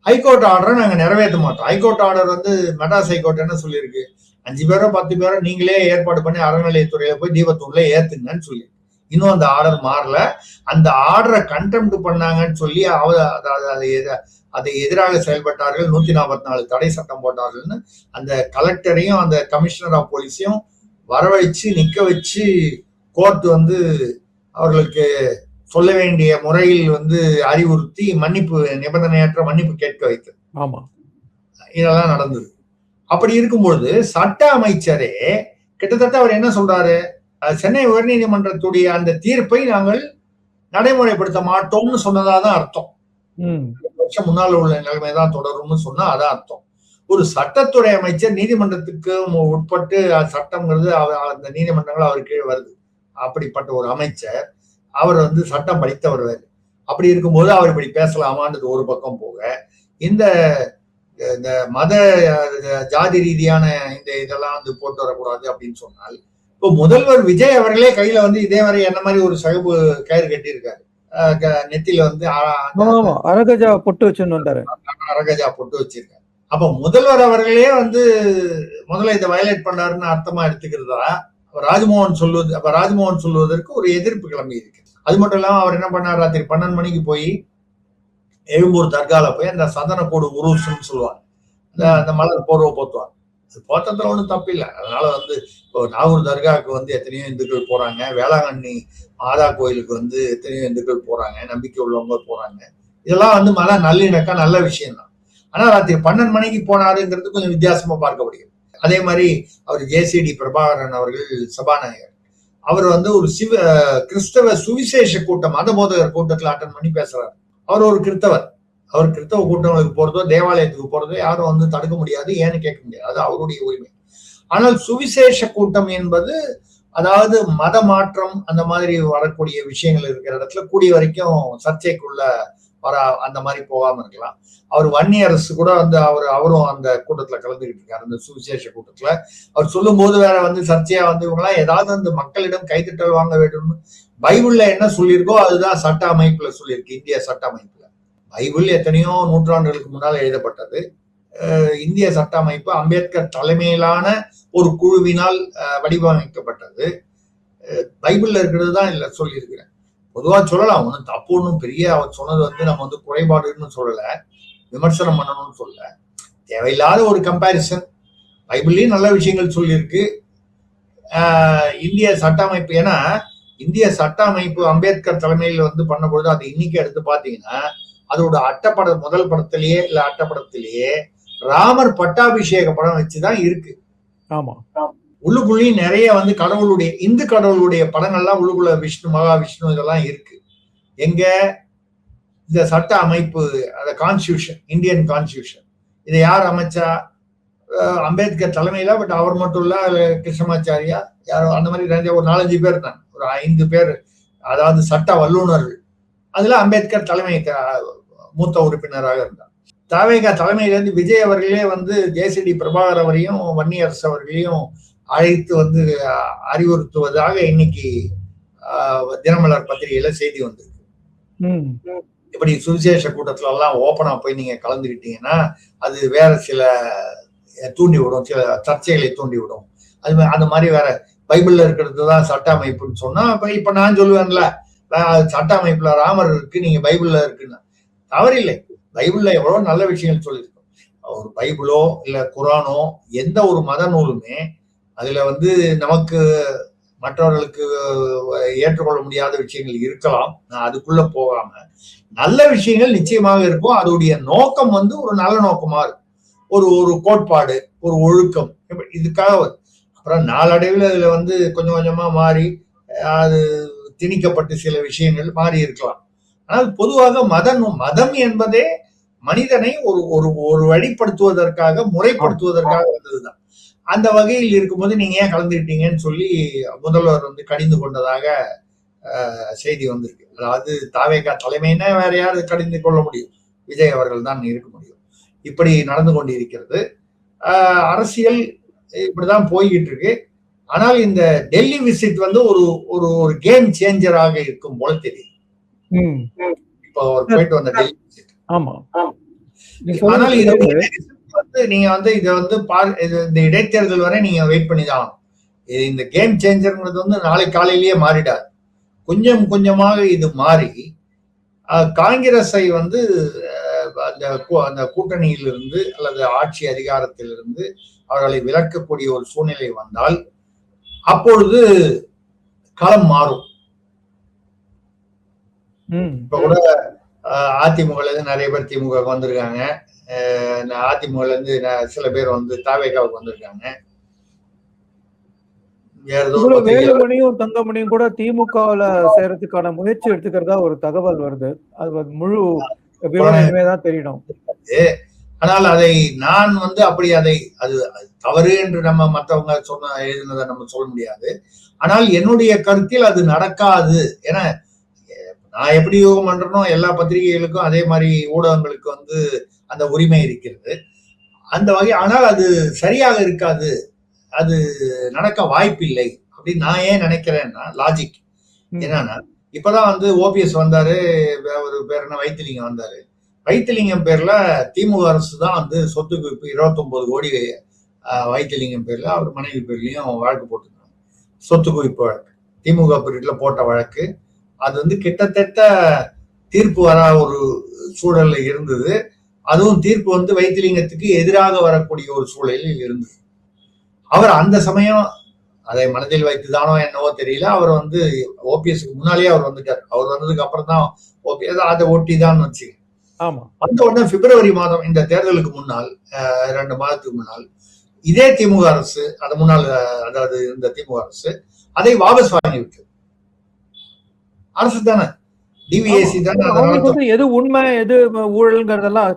A: ஹைகோர்ட் ஆர்டரை நாங்க நிறைவேற்ற மாட்டோம். ஹைகோர்ட் ஆர்டர் வந்து மெட்ராஸ் ஹைகோர்ட் என்ன சொல்லியிருக்கு, 5 பேரோ 10 பேரோ நீங்களே ஏற்பாடு பண்ணி அறநிலையத்துறையில போய் தீபத்தூண்ல ஏத்துங்கன்னு சொல்லி. இன்னும் அந்த ஆர்டர் மாறல. அந்த ஆர்டரை கண்டெம்ட் பண்ணாங்கன்னு சொல்லி அதை எதிராக செயல்பட்டார்கள், 144 தடை சட்டம் போட்டார்கள்னு அந்த கலெக்டரையும் அந்த கமிஷனர் ஆஃப் போலீஸையும் வரவழைச்சு நிக்க வச்சு கோர்ட் வந்து அவர்களுக்கு சொல்ல வேண்டிய முறையில் வந்து அறிவுறுத்தி மன்னிப்பு, நிபந்தனையற்ற மன்னிப்பு கேட்க வைத்தது.
B: ஆமா,
A: இதெல்லாம் நடந்தது. அப்படி இருக்கும்பொழுது சட்ட அமைச்சரே கிட்டத்தட்ட அவர் என்ன சொல்றாரு, சென்னை உயர்நீதிமன்றத்துடைய அந்த தீர்ப்பை நாங்கள் நடைமுறைப்படுத்த மாட்டோம்னு சொன்னதாதான் அர்த்தம். வருஷம் முன்னால் உள்ள நிலைமைதான் தொடரும்னு சொன்னா அதான் அர்த்தம். ஒரு சட்டத்துறை அமைச்சர் நீதிமன்றத்துக்கு உட்பட்டு சட்டம்ங்கிறது அந்த நீதிமன்றங்கள் அவர் கீழே வருது. அப்படிப்பட்ட ஒரு அமைச்சர் அவர் வந்து சட்டம் படித்தவர் வேறு. அப்படி இருக்கும்போது அவர் இப்படி பேசலாமான்றது ஒரு பக்கம் போக, இந்த மத ஜாதி ரீதியான இந்த இதெல்லாம் வந்து போட்டு வரக்கூடாது அப்படின்னு சொன்னால், இப்போ முதல்வர் விஜய் அவர்களே கையில வந்து இதே வரை என்ன மாதிரி ஒரு சகப்பு கயிறு கட்டி இருக்காரு, நெத்தியில வந்து
B: அரகஜா பொட்டு வச்சிருக்காரு.
A: அப்ப முதல்வர் அவர்களே வந்து முதல்ல இதை வயலேட் பண்ணாருன்னு அர்த்தமா எடுத்துக்கிறதா ராஜ்மோகன் சொல்லுவது. அப்ப ராஜ்மோகன் சொல்லுவதற்கு ஒரு எதிர்ப்பு கிளம்பி இருக்கு. அது மட்டும் இல்லாம அவர் என்ன பண்ணார், ராத்திரி 12 மணிக்கு போய் எழும்பூர் தர்கால போய் அந்த சந்தனக்கூடு உருசுன்னு சொல்லுவாங்க, அந்த மலர் போர்வை போத்துவாங்க. அது போத்தத்துல ஒன்றும் தப்பு இல்லை. அதனால வந்து இப்போ நாகூர் தர்காவுக்கு வந்து எத்தனையோ இந்துக்கள் போறாங்க, வேளாங்கண்ணி மாதா கோயிலுக்கு வந்து எத்தனையோ இந்துக்கள் போறாங்க, நம்பிக்கை உள்ளவங்க போறாங்க. இதெல்லாம் வந்து மத நல்லிணக்கம், நல்ல விஷயம் தான். ஆனா ராத்திரி 12 மணிக்கு போனாருங்கிறது கொஞ்சம் வித்தியாசமா பார்க்கப்படுகிறது. அதே மாதிரி அவர் ஜேசிடி பிரபாகரன் அவர்கள் சபாநாயகர், அவர் வந்து ஒரு கிறிஸ்தவ சுவிசேஷ கூட்டம், மத போதகர் கூட்டத்தில் அட்டன் பண்ணி பேசுறாரு. அவர் ஒரு கிறிஸ்தவர். அவர் கிறிஸ்தவ கூட்டங்களுக்கு போறதோ தேவாலயத்துக்கு போறதோ யாரும் வந்து தடுக்க முடியாது, ஏன்னு கேட்க முடியாது, அது அவருடைய உரிமை. ஆனால் சுவிசேஷ கூட்டம் என்பது அதாவது மத மாற்றம் அந்த மாதிரி வரக்கூடிய விஷயங்கள் இருக்கிற இடத்துல கூடிய வரைக்கும் சர்ச்சைக்குள்ள வர அந்த மாதிரி போகாம இருக்கலாம். அவர் வன்னி அரசு கூட வந்து அவரும் அந்த கூட்டத்துல கலந்துகிட்டு இருக்காரு, அந்த சுவிசேஷ கூட்டத்துல. அவர் சொல்லும் போது வேற வந்து சர்ச்சையா வந்து இவங்கெல்லாம் ஏதாவது அந்த மக்களிடம் கைத்தட்டல் வாங்க வேண்டும்னு பைபிள்ல என்ன சொல்லியிருக்கோ அதுதான் சட்ட அமைப்புல சொல்லியிருக்கு. இந்திய சட்ட அமைப்புல பைபிள் எத்தனையோ நூற்றாண்டுகளுக்கு முன்னால் எழுதப்பட்டது. இந்திய சட்ட அமைப்பு அம்பேத்கர் தலைமையிலான ஒரு குழுவினால் வடிவமைக்கப்பட்டது. பைபிள்ல இருக்கிறது தான் இல்ல சொல்லியிருக்கிறேன். பொதுவா சொல்லலாம், ஒன்றும் தப்பு ஒன்றும் பெரிய அவர் சொன்னது வந்து நம்ம வந்து குறைபாடுன்னு சொல்லல, விமர்சனம் பண்ணணும்னு சொல்லல. தேவையில்லாத ஒரு கம்பாரிசன். பைபிள்லயும் நல்ல விஷயங்கள் சொல்லியிருக்கு. இந்திய சட்ட அமைப்பு, ஏன்னா இந்திய சட்ட அமைப்பு அம்பேத்கர் தலைமையில் வந்து பண்ணும்பொழுது அது இன்னைக்கு எடுத்து பாத்தீங்கன்னா அதோட முதல் படத்திலேயே இல்ல அட்டப்படத்திலேயே ராமர் பட்டாபிஷேக படம் வச்சுதான் இருக்கு.
B: ஆமா,
A: உள்ளுக்குள்ளேயும் நிறைய வந்து கடவுளுடைய இந்து கடவுளுடைய படங்கள்லாம் உள்ளுக்குள்ள விஷ்ணு மகாவிஷ்ணு இதெல்லாம் இருக்கு. எங்க இந்த சட்ட அமைப்பு, அந்த கான்ஸ்டியூஷன், இந்தியன் கான்ஸ்டியூஷன், இதை யார் அமைச்சா? அம்பேத்கர் தலைமையில. பட் அவர் மட்டும் இல்ல, கிருஷ்ணமாச்சாரியா யாரோ அந்த மாதிரி ஒரு 4-5 பேர் தான், ஒரு 5 பேர், அதாவது சட்ட வல்லுநர்கள். அதுல அம்பேத்கர் தலைமை மூத்த உறுப்பினராக இருந்தார். தாவேகா தலைமையிலிருந்து விஜய் அவர்களே வந்து ஜேசிடி பிரபாகர் அவரையும் வன்னியரசு அவர்களையும் அழைத்து வந்து அறிவுறுத்துவதாக இன்னைக்கு தினமலர் பத்திரிகையில செய்தி வந்திருக்கு. இப்படி சுவிசேஷ கூட்டத்துல எல்லாம் ஓப்பனா போய் நீங்க கலந்துக்கிட்டீங்கன்னா அது வேற சில தூண்டிவிடும், சில சர்ச்சைகளை தூண்டிவிடும். அது அந்த மாதிரி வேற பைபிள்ல இருக்கிறது தான் சட்ட அமைப்புன்னு சொன்னா இப்ப நான் சொல்லுவேன்ல, சட்ட அமைப்புல ராமர் இருக்கு, நீங்க பைபிள்ல இருக்குன்னு. தவறில்லை, பைபிள்ல எவ்வளவு நல்ல விஷயங்கள் சொல்லியிருக்கோம். ஒரு பைபிளோ இல்ல குரானோ எந்த ஒரு மத நூலுமே அதுல வந்து நமக்கு மற்றவர்களுக்கு ஏற்றுக்கொள்ள முடியாத விஷயங்கள் இருக்கலாம். நான் அதுக்குள்ள போகாம நல்ல விஷயங்கள் நிச்சயமாக இருக்கும். அதோடைய நோக்கம் வந்து ஒரு நல்ல நோக்கமா இருக்கும், ஒரு கோட்பாடு, ஒரு ஒழுக்கம், இதுக்காக. அப்புறம் நாளடைவில் அதுல வந்து கொஞ்சம் கொஞ்சமா மாறி அது திணிக்கப்பட்டு சில விஷயங்கள் மாறி இருக்கலாம். ஆனால் பொதுவாக மதம் என்பதே மனிதனை ஒரு வழிப்படுத்துவதற்காக, முறைப்படுத்துவதற்காக வந்ததுதான். அந்த வகையில் இருக்கும்போது நீங்க ஏன் கலந்துக்கிட்டீங்கன்னு சொல்லி முதல்வர் வந்து கடிந்து கொண்டதாக செய்தி வந்திருக்கு. அதாவது தாவேகா தலைமைன்னா வேற யாரு கடிந்து கொள்ள முடியும்? விஜய் அவர்கள் தான் இருக்க முடியும். இப்படி நடந்து கொண்டிருக்கிறது. அரசியல் இப்படிதான் போய்கிட்டு இருக்கு. ஆனால் இந்த டெல்லி விசிட் வந்து ஒரு கேம் சேஞ்சராக இருக்கும் போல தெரியுது. இப்போ போயிட்டு வந்த டெல்லி விசிட். ஆனால் இது வந்து நீங்க வந்து இதை வந்து இந்த இடைத்தேர்தல் வரை நீங்க வெயிட் பண்ணிதான். இந்த கேம் சேஞ்சர்ங்கிறது வந்து நாளை காலையிலேயே மாறிடாது. கொஞ்சம் கொஞ்சமாக இது மாறி காங்கிரஸை வந்து அந்த கூட்டணியிலிருந்து அல்லது ஆட்சி அதிகாரத்திலிருந்து அவர்களை விலக்கக்கூடிய ஒரு சூழ்நிலை வந்தால் அப்பொழுது களம் மாறும். இப்ப கூட அதிமுகல இருந்து நிறைய பேர் திமுக வந்திருக்காங்க. அதிமுகல இருந்து சில பேர் வந்து தாவேகாவுக்கு வந்திருக்காங்க.
B: வேலுமணியும் தங்கமணியும் கூட திமுகவுல சேர்றதுக்கான முயற்சி எடுத்துக்கிறதா ஒரு தகவல் வருது. அது முழு விவரமே தெரியணும்.
A: ஆனால் அதை நான் வந்து அப்படி அது தவறு என்று நம்ம மற்றவங்க எழுதினதை நம்ம சொல்ல முடியாது. ஆனால் என்னுடைய கருத்தில் அது நடக்காது. ஏன்னா நான் எப்படி யோகம் பண்றனோ எல்லா பத்திரிகைகளுக்கும் அதே மாதிரி ஊடகங்களுக்கு வந்து அந்த உரிமை இருக்கிறது அந்த வகை. ஆனால் அது சரியாக இருக்காது, அது நடக்க வாய்ப்பில்லை அப்படின்னு நான் ஏன் நினைக்கிறேன்னா லாஜிக் என்னன்னா, இப்பதான் வந்து ஓபிஎஸ் வந்தாரு, ஒரு பேர் என்ன வைத்திலிங்கம் வந்தாரு. வைத்திலிங்கம் பேர்ல திமுக அரசு தான் வந்து சொத்து குவிப்பு 29 கோடி வைத்திலிங்கம் பேர்ல அவர் மனைவி பேர்லயும் வழக்கு போட்டுருக்காங்க. சொத்து குவிப்பு வழக்கு திமுக பீரியட்ல போட்ட வழக்கு. அது வந்து கிட்டத்தட்ட தீர்ப்பு வர ஒரு சூழல்ல இருந்தது. அதுவும் தீர்ப்பு வந்து வைத்திலிங்கத்துக்கு எதிராக வரக்கூடிய ஒரு சூழலில் இருந்தது. அவர் அந்த சமயம் அதை மனதில் வைத்துதானோ என்னவோ தெரியல, அவர் வந்து ஓபிஎஸ்க்கு முன்னாலேயே அவர் வந்துட்டார். அவர் வந்ததுக்கு அப்புறம் தான் ஓபிஎஸ் அதை ஒட்டி தான் வச்சு வந்த உடனே பிப்ரவரி மாதம் இந்த தேர்தலுக்கு முன்னால் 2 மாதத்துக்கு முன்னால் இதே திமுக அரசு, அது முன்னால் அதாவது இந்த திமுக அரசு அதை வாபஸ் வாங்கிவிட்டு அரசு தானே, டிவிஏசி தானே,
B: எது உண்மை எது ஊழல்ங்கிறதெல்லாம்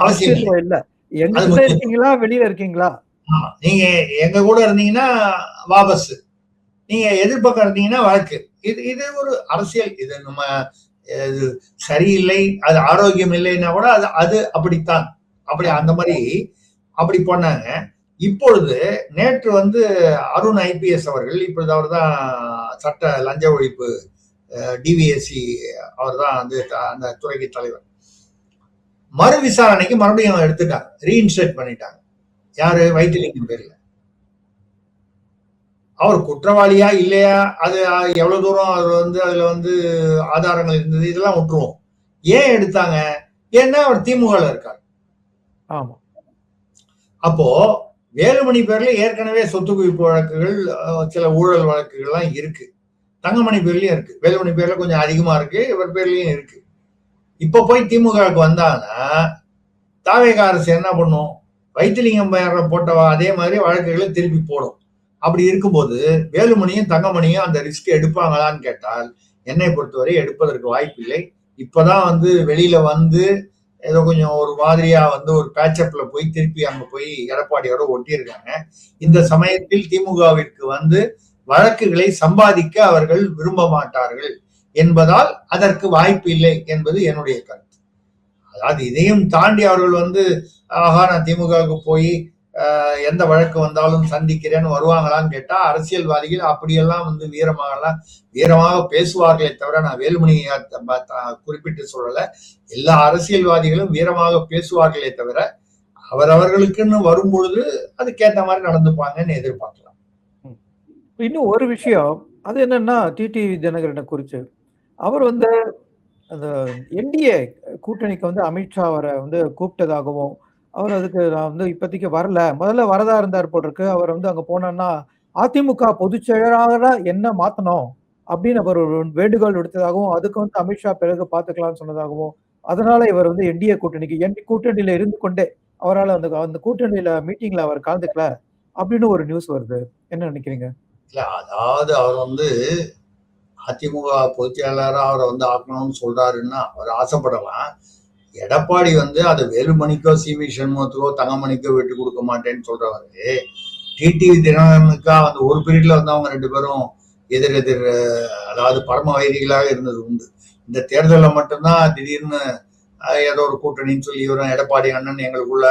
B: அவசியம் இல்ல. எங்க இருக்கீங்களா வெளியில இருக்கீங்களா,
A: நீங்க எங்க கூட இருந்தீங்கன்னா வாபஸ், நீங்க எதிர்பக்கம் இருந்தீங்கன்னா வழக்கு. இது ஒரு அரசியல். இது நம்ம இது சரியில்லை, அது ஆரோக்கியம் இல்லைன்னா கூட அது அப்படித்தான். அப்படி அந்த மாதிரி அப்படி பண்ணாங்க. இப்பொழுது நேற்று வந்து அருண் ஐபிஎஸ் அவர்கள், இப்பொழுது அவர் தான் சட்ட லஞ்ச ஒழிப்பு டிவிஎஸ்சி, அவர் தான் வந்து அந்த துறைக்கு தலைவர். மறு விசாரணைக்கு மறுபடியும் எடுத்துட்டாங்க, ரீஇன்ஸ்டேட் பண்ணிட்டாங்க. யாரு? வைத்திலிங்கம் பேர்ல. அவர் குற்றவாளியா இல்லையா, அது எவ்வளவு தூரம் அது அதுல ஆதாரங்கள் இருந்தது, இதெல்லாம் விட்டுருவோம். ஏன் எடுத்தாங்க? ஏன்னா அவர் திமுக இருக்கார்.
B: ஆமா.
A: அப்போ வேலுமணி பேர்ல ஏற்கனவே சொத்து குவிப்பு வழக்குகள், சில ஊழல் வழக்குகள்லாம் இருக்கு. தங்கமணி பேர்லயும் இருக்கு. வேலுமணி பேர்ல கொஞ்சம் அதிகமா இருக்கு, இவர் பேர்லயும் இருக்கு. இப்ப போய் திமுகவுக்கு வந்தாங்கன்னா தாவேக அரசு என்ன பண்ணும்? வைத்திலிங்கம் பேர்ல போட்ட அதே மாதிரி வழக்குகளை திருப்பி போடும். அப்படி இருக்கும்போது வேலுமணியும் தங்கமணியும் அந்த ரிஸ்க் எடுப்பாங்களான்னு கேட்டால் என்னை பொறுத்தவரை எடுப்பதற்கு வாய்ப்பில்லை. இப்பதான் வெளியில ஏதோ கொஞ்சம் ஒரு மாதிரியா ஒரு பேட்சப்ல போய் திருப்பி அங்க போய் எடப்பாடியோட ஒட்டியிருக்காங்க. இந்த சமயத்தில் திமுகவிற்கு வழக்குகளை சம்பாதிக்க அவர்கள் விரும்ப மாட்டார்கள் என்பதால் அதற்கு வாய்ப்பு இல்லை என்பது என்னுடைய கருத்து. அதாவது இதையும் தாண்டி அவர்கள் ஆஹா நான் திமுகவுக்கு போய் எந்த வழக்கு வந்தாலும் சந்திக்கிறேன்னு வருவாங்களான்னு கேட்டா அரசியல்வாதிகள் அப்படியெல்லாம் வீரமாக பேசுவார்களே தவிர, நான் வேலுமணியை குறிப்பிட்டு சொல்லல, எல்லா அரசியல்வாதிகளும் வீரமாக பேசுவார்களே தவிர அவரவர்களுக்குன்னு வரும் பொழுது அதுக்கேற்ற மாதிரி நடந்துப்பாங்கன்னு எதிர்பார்க்கலாம்.
B: இன்னும் ஒரு விஷயம், அது என்னன்னா டிடிவி தினகரனை குறிச்சு அவர் அந்த என்டிஏ கூட்டணிக்கு அமித்ஷா அவரை கூப்பிட்டதாகவும், அவர் அதுக்கு நான் இப்போதைக்கு வரல, முதல்ல வரதா இருந்தார் போட்டிருக்கு, அவர் அங்க போனா அதிமுக பொதுச் செயலாளரா என்ன மாத்தணும் அப்படின்னு அவர் ஒரு வேண்டுகோள் விடுத்ததாகவும், அதுக்கு அமித்ஷா பிறகு பார்த்துக்கலாம்னு சொன்னதாகவும், அதனால இவர் என்டிஏ கூட்டணியில இருந்து கொண்டே அவரால் அந்த கூட்டணியில மீட்டிங்ல அவர் கலந்துக்கல அப்படின்னு ஒரு நியூஸ் வருது. என்ன நினைக்கிறீங்க?
A: இல்ல, அதாவது அவர் அதிமுக பொதுச் செயலாளராக அவரை ஆக்கணும்னு சொல்றாருன்னா அவர் ஆசைப்படலாம். எடப்பாடி அதை வேலுமணிக்கோ சி.வி. சண்முகத்துக்கோ தங்கமணிக்கோ விட்டு கொடுக்க மாட்டேன்னு சொல்றவரு டிடிவி தினகரனுக்கா ஒரு பீரியட்ல அவங்க 2 பேரும் எதிர் அதாவது பரம வைதிகளாக இருந்தது உண்டு. இந்த தேர்தலில் மட்டும்தான் திடீர்னு ஏதோ ஒரு கூட்டணின்னு சொல்லி இவரும் எடப்பாடி அண்ணன் எங்களுக்குள்ள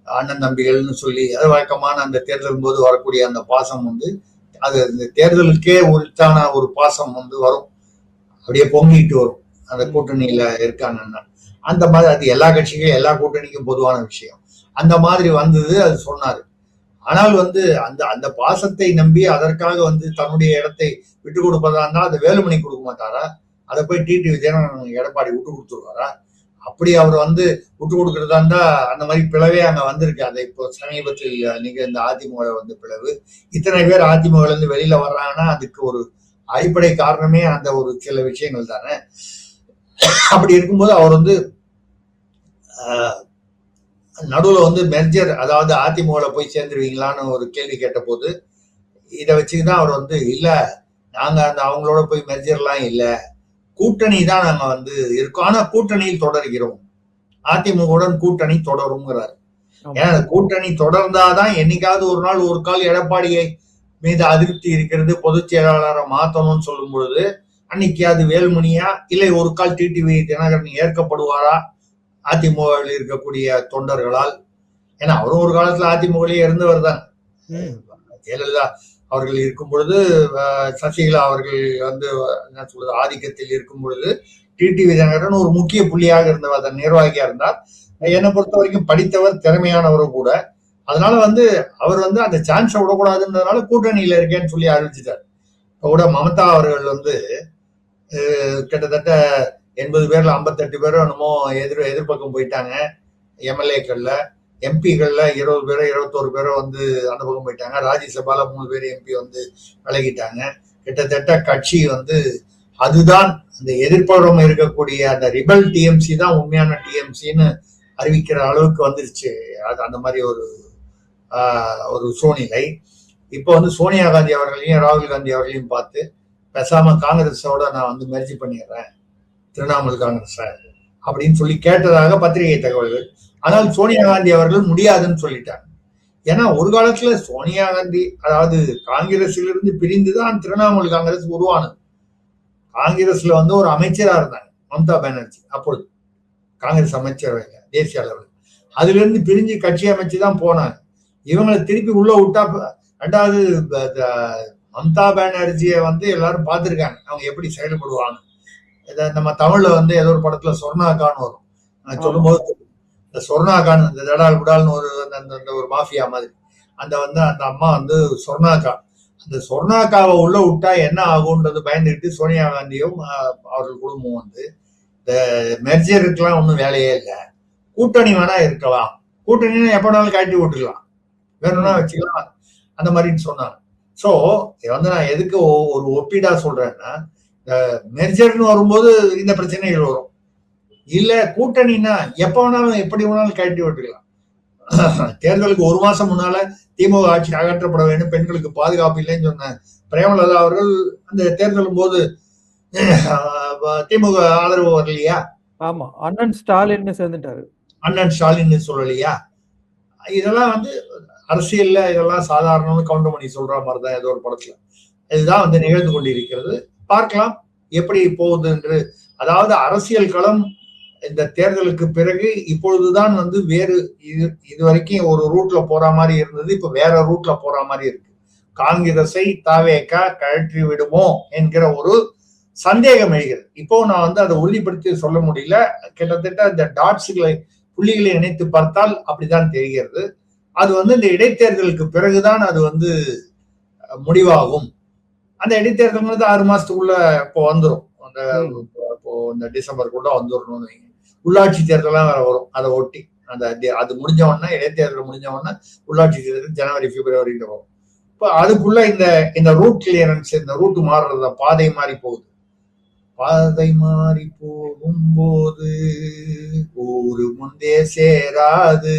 A: அண்ணன் தம்பிகள்னு சொல்லி அது வழக்கமான அந்த தேர்தல் போது வரக்கூடிய அந்த பாசம் அது இந்த தேர்தலுக்கே உரித்தான ஒரு பாசம் வரும், அப்படியே பொங்கிட்டு வரும் அந்த கூட்டணியில இருக்காங்கன்னா. அந்த மாதிரி அது எல்லா கட்சிக்கும் எல்லா கூட்டணிக்கும் பொதுவான விஷயம். அந்த மாதிரி அது சொன்னாரு. ஆனால் அந்த அந்த பாசத்தை நம்பி அதற்காக தன்னுடைய இடத்தை விட்டு கொடுப்பதா இருந்தா அது வேலுமணி கொடுக்க மாட்டாரா? அதை போய் டிடிவி தினகரன் எடப்பாடி விட்டு கொடுத்துருவாரா? அப்படி அவர் விட்டு கொடுக்கறதா இருந்தா அந்த மாதிரி பிளவே அங்க வந்திருக்கு. அதை இப்போ சமீபத்தில் இந்த அதிமுக பிளவு, இத்தனை பேர் அதிமுக வெளியில வர்றாங்கன்னா அதுக்கு ஒரு அடிப்படை காரணமே அந்த ஒரு சில விஷயங்கள் தானே. அப்படி இருக்கும்போது அவர் நடுவுல மெர்ஜர், அதாவது அதிமுக போய் சேர்ந்துருவீங்களான்னு ஒரு கேள்வி கேட்ட போது இதை வச்சுக்கிதான் அவர் இல்ல நாங்க அவங்களோட போய் மெர்ஜர்லாம் இல்ல, கூட்டணி தான் நாங்க இருக்கோம், ஆனா கூட்டணியில் தொடர்கிறோம், அதிமுகவுடன் கூட்டணி தொடருங்கிறார். ஏன்னா கூட்டணி தொடர்ந்தாதான் என்னைக்காவது ஒரு நாள் ஒரு கால் எடப்பாடியை மீது அதிருப்தி இருக்கிறது, பொதுச் செயலாளரை மாத்தணும்னு சொல்லும் பொழுது அன்னைக்கு அது வேலுமணியா இல்லை ஒரு கால் டிடிவி தினகரன் ஏற்கப்படுவாரா அதிமுகவில் இருக்கக்கூடிய தொண்டர்களால்? ஏன்னா அவரும் ஒரு காலத்துல அதிமுகவிலேயே இருந்தவர் தான். ஜெயலலிதா அவர்கள் இருக்கும் பொழுது, சசிகலா அவர்கள் என்ன சொல்றது ஆதிக்கத்தில் இருக்கும் பொழுது டிடிவி தினகரன் ஒரு முக்கிய புள்ளியாக இருந்தவர், அதன் நிர்வாகியா இருந்தார். என்னை பொறுத்த வரைக்கும் படித்தவர், திறமையானவரும் கூட. அதனால அவர் அந்த சான்ஸை விடக்கூடாதுன்றதுனால கூட்டணியில இருக்கேன்னு சொல்லி அறிவிச்சிட்டார். இப்ப கூட மமதா அவர்கள் கிட்டத்தட்ட 80 பேர்ல 58 பேரும் என்னமோ எதிர்பக்கம் போயிட்டாங்க. எம்எல்ஏக்கள்ல, எம்பிகள்ல 20 பேரோ 21 பேரோ அந்த பக்கம் போயிட்டாங்க. ராஜ்யசபால 3 பேர் எம்பி விலகிட்டாங்க. கிட்டத்தட்ட கட்சி அதுதான் அந்த எதிர்ப்புறம் இருக்கக்கூடிய அந்த ரிபல் டிஎம்சி தான் உண்மையான டிஎம்சின்னு அறிவிக்கிற அளவுக்கு வந்துருச்சு. அது அந்த மாதிரி ஒரு சூழ்நிலை. இப்போ சோனியா காந்தி அவர்களையும் ராகுல் காந்தி அவர்களையும் பார்த்து பேசாம காங்கிரஸோட நான் மெர்ஜி பண்ணிடுறேன், திரிணாமுல் காங்கிரஸ் அப்படின்னு சொல்லி கேட்டதாக பத்திரிகை தகவல்கள். ஆனால் சோனியா காந்தி அவர்கள் முடியாதுன்னு சொல்லிட்டாங்க. ஏன்னா ஒரு காலத்துல சோனியா காந்தி அதாவது காங்கிரஸிலிருந்து பிரிந்துதான் திரிணாமுல் காங்கிரஸ் உருவானது. காங்கிரஸ்ல ஒரு அமைச்சரா இருந்தாங்க மம்தா பானர்ஜி, அப்பொழுது காங்கிரஸ் அமைச்சரவையில தேசிய அளவில். அதுல இருந்து பிரிஞ்சு கட்சி அமைச்சுதான் போனாங்க. இவங்களை திருப்பி உள்ள விட்டா, ரெண்டாவது மம்தா பானர்ஜியை எல்லாரும் பார்த்திருக்காங்க அவங்க எப்படி செயல்படுவாங்க. நம்ம தமிழ்ல ஏதோ ஒரு படத்துல சொர்ணாக்கான்னு வரும், சொல்லும் போது இந்த சொர்ணாக்கான், இந்த தடால் புடால்னு ஒரு மாஃபியா மாதிரி, அந்த அந்த அம்மா சொர்ணாக்கா அந்த சொர்ணாக்காவை உள்ள விட்டா என்ன ஆகும்ன்றது பயந்துட்டு சோனியா காந்தியும் அவர்கள் குடும்பம் வந்து இந்த மெர்ஜருக்குலாம் ஒன்றும் வேலையே இல்லை, கூட்டணி வேணா இருக்கலாம், கூட்டணி எப்ப வேணாலும் காட்டி விட்டுக்கலாம், வேணும்னா வச்சுக்கலாம், அந்த மாதிரின்னு சொன்னாங்க. சோ இதை வந்து நான் எதுக்கு ஒரு ஒப்பீடா சொல்றேன்னா, மெர்ஜர்னு வரும்போது இந்த பிரச்சனைகள் வரும். இல்ல கூட்டணின்னா எப்ப வேணாலும் எப்படி வேணாலும் கழட்டி விட்டுக்கலாம். தேர்தலுக்கு ஒரு மாசம் முன்னால திமுக ஆட்சி அகற்றப்பட வேண்டும், பெண்களுக்கு பாதுகாப்பு இல்லைன்னு சொன்ன பிரேமலதா அவர்கள் அந்த தேர்தலும் போது திமுக ஆதரவு வரலையா?
B: ஆமா, அண்ணன் ஸ்டாலின் சேர்ந்துட்டாரு.
A: அண்ணன் ஸ்டாலின் சொல்லலையா? இதெல்லாம் வந்து அரசியல்ல இதெல்லாம் சாதாரணம்னு கவுண்டமணி சொல்ற மாதிரிதான் ஏதோ ஒரு படத்துல. இதுதான் வந்து நிகழ்ந்து கொண்டிருக்கிறது. பார்க்கலாம் எப்படி போகுது என்று. அதாவது அரசியல் களம் இந்த தேர்தலுக்கு பிறகு இப்பொழுதுதான் வந்து வேறு இது வரைக்கும் ஒரு ரூட்ல போற மாதிரி இருந்தது, இப்ப வேற ரூட்ல போற மாதிரி இருக்கு. காங்கிரஸை தாவேகா கழற்றி விடுமோ என்கிற ஒரு சந்தேகம் எழுகிறது. இப்போ நான் வந்து அதை உறுதிப்படுத்தி சொல்ல முடியல. கிட்டத்தட்ட இந்த டாட்ஸ்களை புள்ளிகளை இணைத்து பார்த்தால் அப்படித்தான் தெரிகிறது. அது வந்து இந்த இடைத்தேர்தலுக்கு பிறகுதான் அது வந்து முடிவாகும். அந்த இடைத்தேர்தல் 6 மாசத்துக்குள்ள இப்போ வந்துடும். இந்த டிசம்பருக்குள்ள வந்துடணும்னு வைங்க. உள்ளாட்சி தேர்தலாம் வேற வரும் அதை ஒட்டி. அது முடிஞ்ச உடனே இடைத்தேர்தல் முடிஞ்ச உடனே உள்ளாட்சி தேர்தல் ஜனவரி பிப்ரவரியில வரும். இப்போ அதுக்குள்ள இந்த ரூட் கிளியரன்ஸ், இந்த ரூட் மாறுறத பாதை மாறி போகுது. பாதை மாறி போகும்போது ஊரு முந்தே சேராது,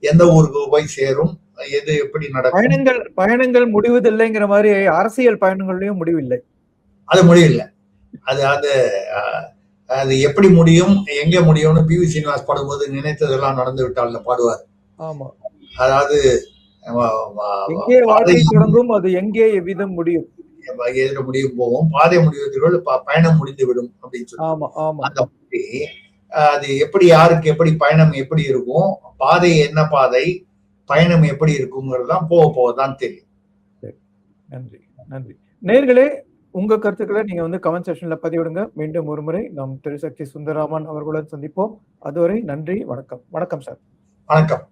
A: எந்த ஊருக்கு போய் சேரும், எது எப்படி நடக்கும்,
B: பயணங்கள் முடிவதில்லைங்கிற மாதிரி அரசியல் பயணங்கள்லயும் முடிவில்லை.
A: அது முடியல. அது அது அது எப்படி முடியும், எங்க முடியும்னு பி.வி. சீனிவாஸ் பாடும்போது நினைத்ததெல்லாம் நடந்து விட்டால் பாடுவார்.
B: ஆமா,
A: அதாவது
B: எங்கே வாழ்க்கை தொடங்கும் அது எங்கே எவ்விதம் முடியும்,
A: எதிர முடியும் போவோம், பாதை முடிவதற்குள் பயணம் முடிந்து விடும் அப்படின்னு சொல்லி. அந்த மாதிரி அது எப்படி, யாருக்கு எப்படி பயணம் எப்படி இருக்கும், பாதை என்ன பாதை, பயணம் எப்படி இருக்குங்கிறதுதான் போக போகதான் தெரியும்.
B: நன்றி நன்றி. நேயர்களே, உங்க கருத்துக்களை நீங்க வந்து கமெண்ட் செக்ஷன்ல பதிவிடுங்க. மீண்டும் ஒரு முறை நாம் திரு சக்தி சுந்தரராமன் அவர்களுடன் சந்திப்போம். அதுவரை நன்றி, வணக்கம். வணக்கம் சார்.
A: வணக்கம்.